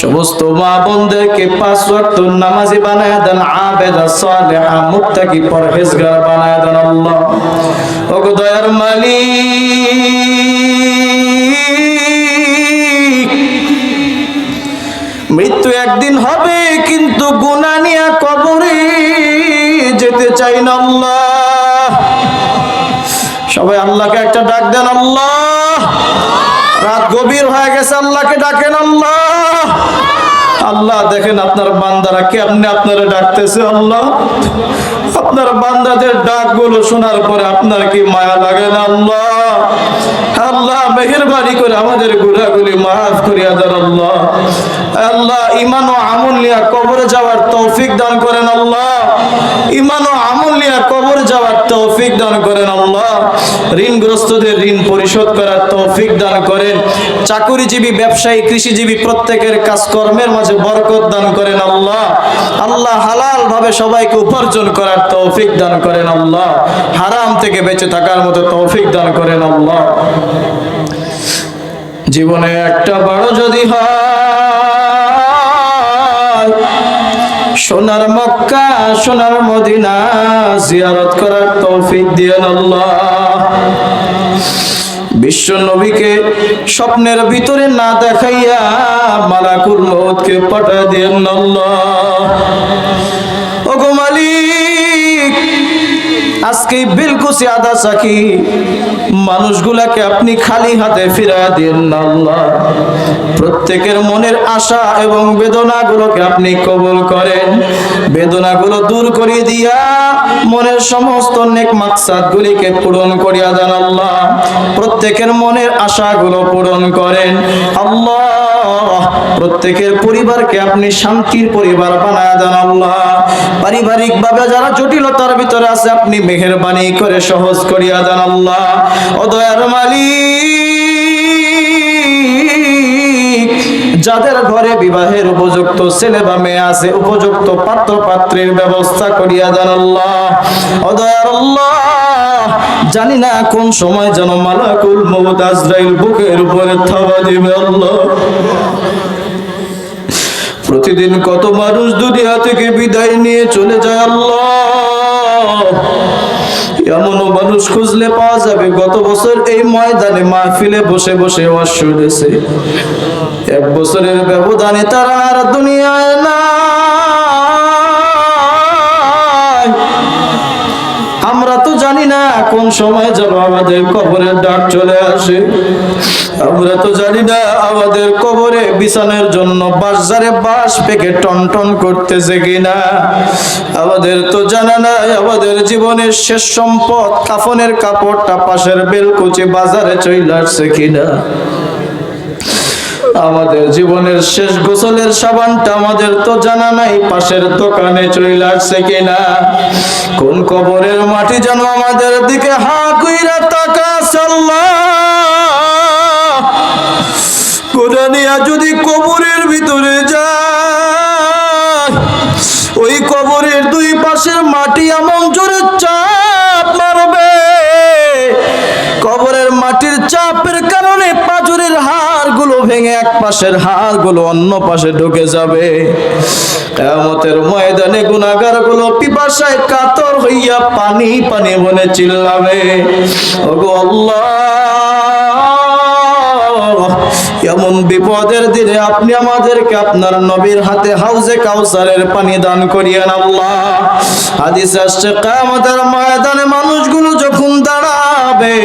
সমস্ত মা বোনদেরকে 5 ওয়াক্ত নামাজি বানায়া দেন, আবেদা সালেহা মুত্তাকি পরহেজগার বানায়া দেন আল্লাহ। ওগো দয়ার মালিক, মৃত্যু একদিন হবে, কিন্তু গুনাহ নিয়ে কবরে যেতে চাই না আল্লাহ। সবাই আল্লাহকে একটা ডাক দেন। আল্লাহ, রাত গভীর হয়ে গেছে, আল্লাহকে ডাকেন। আল্লাহ, আল্লাহ দেখেন আপনার বান্দারা কেমনে আপনারা ডাকতেছে। আল্লাহ, আপনার বান্দাদের ডাকগুলো শোনার পরে আপনার কি মায়া লাগে না? আল্লাহ, আল্লাহ মেহেরবানি করে আমাদের গুনাহগুলি মাফ করিয়া দেন আল্লাহ। আল্লাহ, ঈমান ও আমল নিয়ে কবরে যাওয়ার তৌফিক দান করেন আল্লাহ। ঈমান ও আমল নিয়ে কবরে যাওয়ার তৌফিক দান করেন আল্লাহ। ঋণগ্রস্তদের ঋণ পরিশোধ করার তৌফিক দান করেন। চাকুরিজীবী, ব্যবসায়ী, কৃষিজীবী প্রত্যেকের কাজকর্মের মাঝে বরকত দান করেন আল্লাহ। আল্লাহ, হালাল ভাবে সবাইকে উপার্জন করার তৌফিক দান করেন আল্লাহ। হারাম থেকে বেঁচে থাকার মতো তৌফিক দান করেন আল্লাহ। জীবনে একটা বড় যদি হয়, সোনার মক্কা সোনার মদিনা জিয়ারত করার তৌফিক দিয়েন আল্লাহ। বিশ্ব নবীকে স্বপ্নের ভিতরে না দেখাইয়া মালাকুল মউতকে পাঠায় দিয়েন আল্লাহ। ওগো মালিক, আজকে বেলকুচি আদা চাকি মানুষগুলাকে আপনি খালি হাতে ফিরাইয়া দিয়েন না আল্লাহ। প্রত্যেকের মনের আশা এবং বেদনাগুলোকে আপনি কবুল করেন, বেদনাগুলো দূর করে দিয়া মনের সমস্ত নেক মাকসাদগুলিকে পূরণ করিয়া দেন আল্লাহ। প্রত্যেকের মনের আশাগুলো পূরণ করেন আল্লাহ। প্রত্যেকের পরিবারকে আপনি শান্তির পরিবার বানায় দেন আল্লাহ। পারিবারিক ভাবে যারা জটিলতার ভিতরে আছে আপনি মেহেরবানি করে সহজ করিয়া দেন আল্লাহ। ও দয়ার মালিক, যাদের ঘরে বিবাহের উপযুক্ত ছেলে বা মেয়ে আছে, উপযুক্ত পাত্র পাত্রের ব্যবস্থা করিয়া দেন আল্লাহ। ও দয়ার আল্লাহ, জানি না কোন সময় যেন মালাকুল মউত আজরাইল বুকের উপরে থাবা দিবে আল্লাহ। প্রতিদিন কত মানুষ দুনিয়া থেকে বিদায় নিয়ে চলে যায় আল্লাহ। এমনও মানুষ খুঁজলে পাওয়া যাবে গত বছর এই ময়দানে মাহফিলে বসে বসে ওয়াজ শুনেছে, 1 বছরের ব্যবধানে তারা আর দুনিয়ায় নাই। আমরা তো জানি না কোন সময় যেন আমাদের কবরের ডাক চলে আসে। আমরা তো জানি না আমাদের কবরে বিছানার জন্য বাঁশঝাড়ে বাঁশ পেকে টন টন করতেছে কিনা। আমাদের তো জানা নাই আমাদের জীবনের শেষ সম্পদ কাফনের কাপড়টা পাশের বেলকুচি বাজারে চলে আসছে কিনা। আমাদের জীবনের শেষ গোসলের সাবানটা আমাদের তো জানা নাই পাশের দোকানে চলে আসছে কিনা। কোন কবরের মাটি যেন আমাদের দিকে হা কইরা তাকাছে আল্লাহ। কোরআনিয়া যদি কবরের ভিতরে যায়, ওই কবরের 2 পাশের মাটি এমন জোরে চাপ মারবে, কবরের মাটির চাপের কারণে পাঁজরের হাড়গুলো ভেঙে এক পাশের হাড়গুলো অন্য পাশে ঢুকে যাবে। কিয়ামতের ময়দানে গুনাহগারগুলো পিপাসায় কাতর হইয়া পানি পানি বলে চিল্লাবে, ওগো আল্লাহ, এমন বিপদের দিনে আপনি আমাদেরকে আপনার নবীর হাতে হাউজে কাউসারের পানি দান করিয়েন আল্লাহ। হাদিসে আসছে কিয়ামতের ময়দানে মানুষগুলো যখন দাঁড়াবে,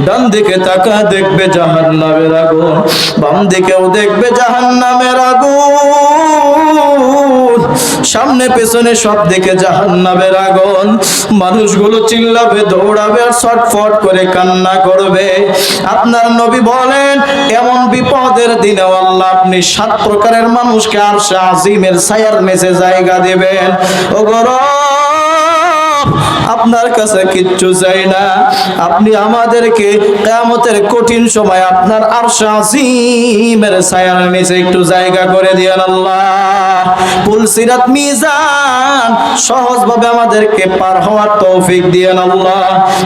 ডান দিকে তাকা দেখবে জাহান্নামের আগুন, বাম দিকেও দেখবে জাহান্নামের আগুন। সামনে পেছনে সব দিকে জাহান্নামের আগুন। মানুষগুলো চিল্লাবে, দৌড়াবে আর ছটফট করে কান্না করবে। আপনার নবী বলেন এমন বিপদের দিনে আল্লাহ আপনি 7 প্রকারের মানুষকে আরশে আজিমের ছায়ার নিচে জায়গা দিবেন। ও গো রব, আপনার কাছে কিচ্ছু চাই না, আপনি আমাদেরকে কিয়ামতের কঠিন সময় আপনার আরশে আজিমের ছায়ার নিচে একটু জায়গা করে দিয়েন আল্লাহ। পুল সিরাত মিজান সহজভাবে আমাদেরকে পার হওয়ার তৌফিক দিয়েন আল্লাহ।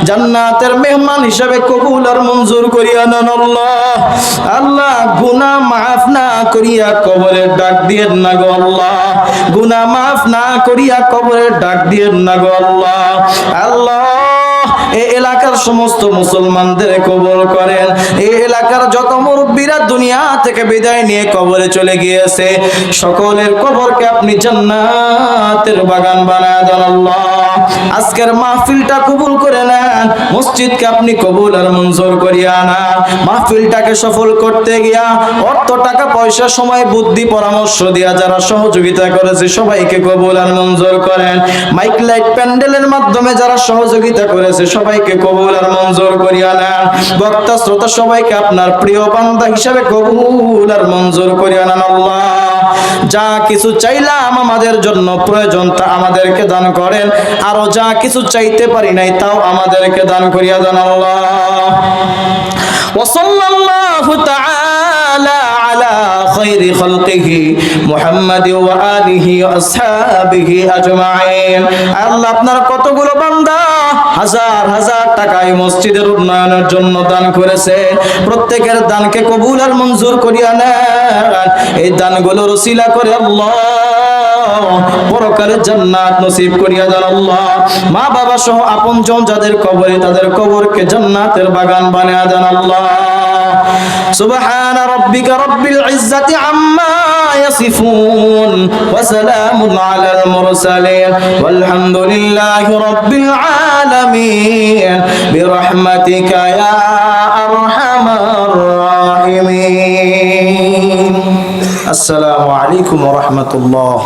জান্নাতের মেহমান হিসেবে কবুল আর মঞ্জুর করিয়া নেন আল্লাহ। আল্লাহ গুনাহ মাফ না করিয়া কবরের ডাক দিয়েন না গো আল্লাহ। গুনাহ মাফ না করিয়া কবরের ডাক দিয়েন না গো আল্লাহ। আল্লাহ এই এলাকার সমস্ত মুসলমানদের কবুল করেন। এই এলাকার যত মুরব্বীরা দুনিয়া থেকে বিদায় নিয়ে কবরে চলে গিয়েছে, সকলের কবরকে আপনি জান্নাতের বাগান বানায় দেন আল্লাহ। আজকের মাহফিলটা কবুল করে নেন, মসজিদকে আপনি কবুল আর মঞ্জুর করিয়া না। মাহফিলটাকে সফল করতে গিয়া অর্থ, টাকা পয়সা, সময়, বুদ্ধি, পরামর্শ দিয়া যারা সহযোগিতা করেছে সবাইকে কবুল আর মঞ্জুর করেন। মাইক লাইট প্যান্ডেলের মাধ্যমে যারা সহযোগিতা করেছে সবাইকে কবুল আর মঞ্জুর করিয়া নেন। বক্তা শ্রোতা সবাইকে আপনার প্রিয় বান্দা হিসেবে কবুল আর মঞ্জুর করিয়া নেন আল্লাহ। যা কিছু চাইলাম আমাদের জন্য প্রয়োজন তা আমাদেরকে দান করেন, আরো যা কিছু চাইতে পারি নাই তাও আমাদেরকে দান করিয়া দেন আল্লাহ। ওয়া সাল্লাল্লাহু তাআলা আলা খায়রি খালকিহি মুহাম্মাদি ওয়া আলিহি ওয়া আসহাবিহি আজমাইন। আল্লাহ আপনার কতগুলো বান্দা হাজার হাজার টাকা এই মসজিদের উন্নয়নের জন্য দান করেছে, প্রত্যেকের দানকে কবুল আর মঞ্জুর করিয়া নেন। এই দানগুলোর উসিলা করে আল্লাহ পরকালে জান্নাত নসিব করিয়া দেন আল্লাহ। মা বাবা সহ আপনজন যাদের কবরে তাদের কবরকে জান্নাতের বাগান বানিয়ে দেন আল্লাহ। সুবহান রাব্বিকা রাব্বিল ইজ্জাতি আম্মা ইয়াসিফুন ওয়া সালামুন আলাল মুরসালিন ওয়ালহামদুলিল্লাহি রাব্বিল আলামিন বিরহমাতিকা ইয়া আরহামার রাহিমিন। আসসালামু আলাইকুম ওয়া রাহমাতুল্লাহ।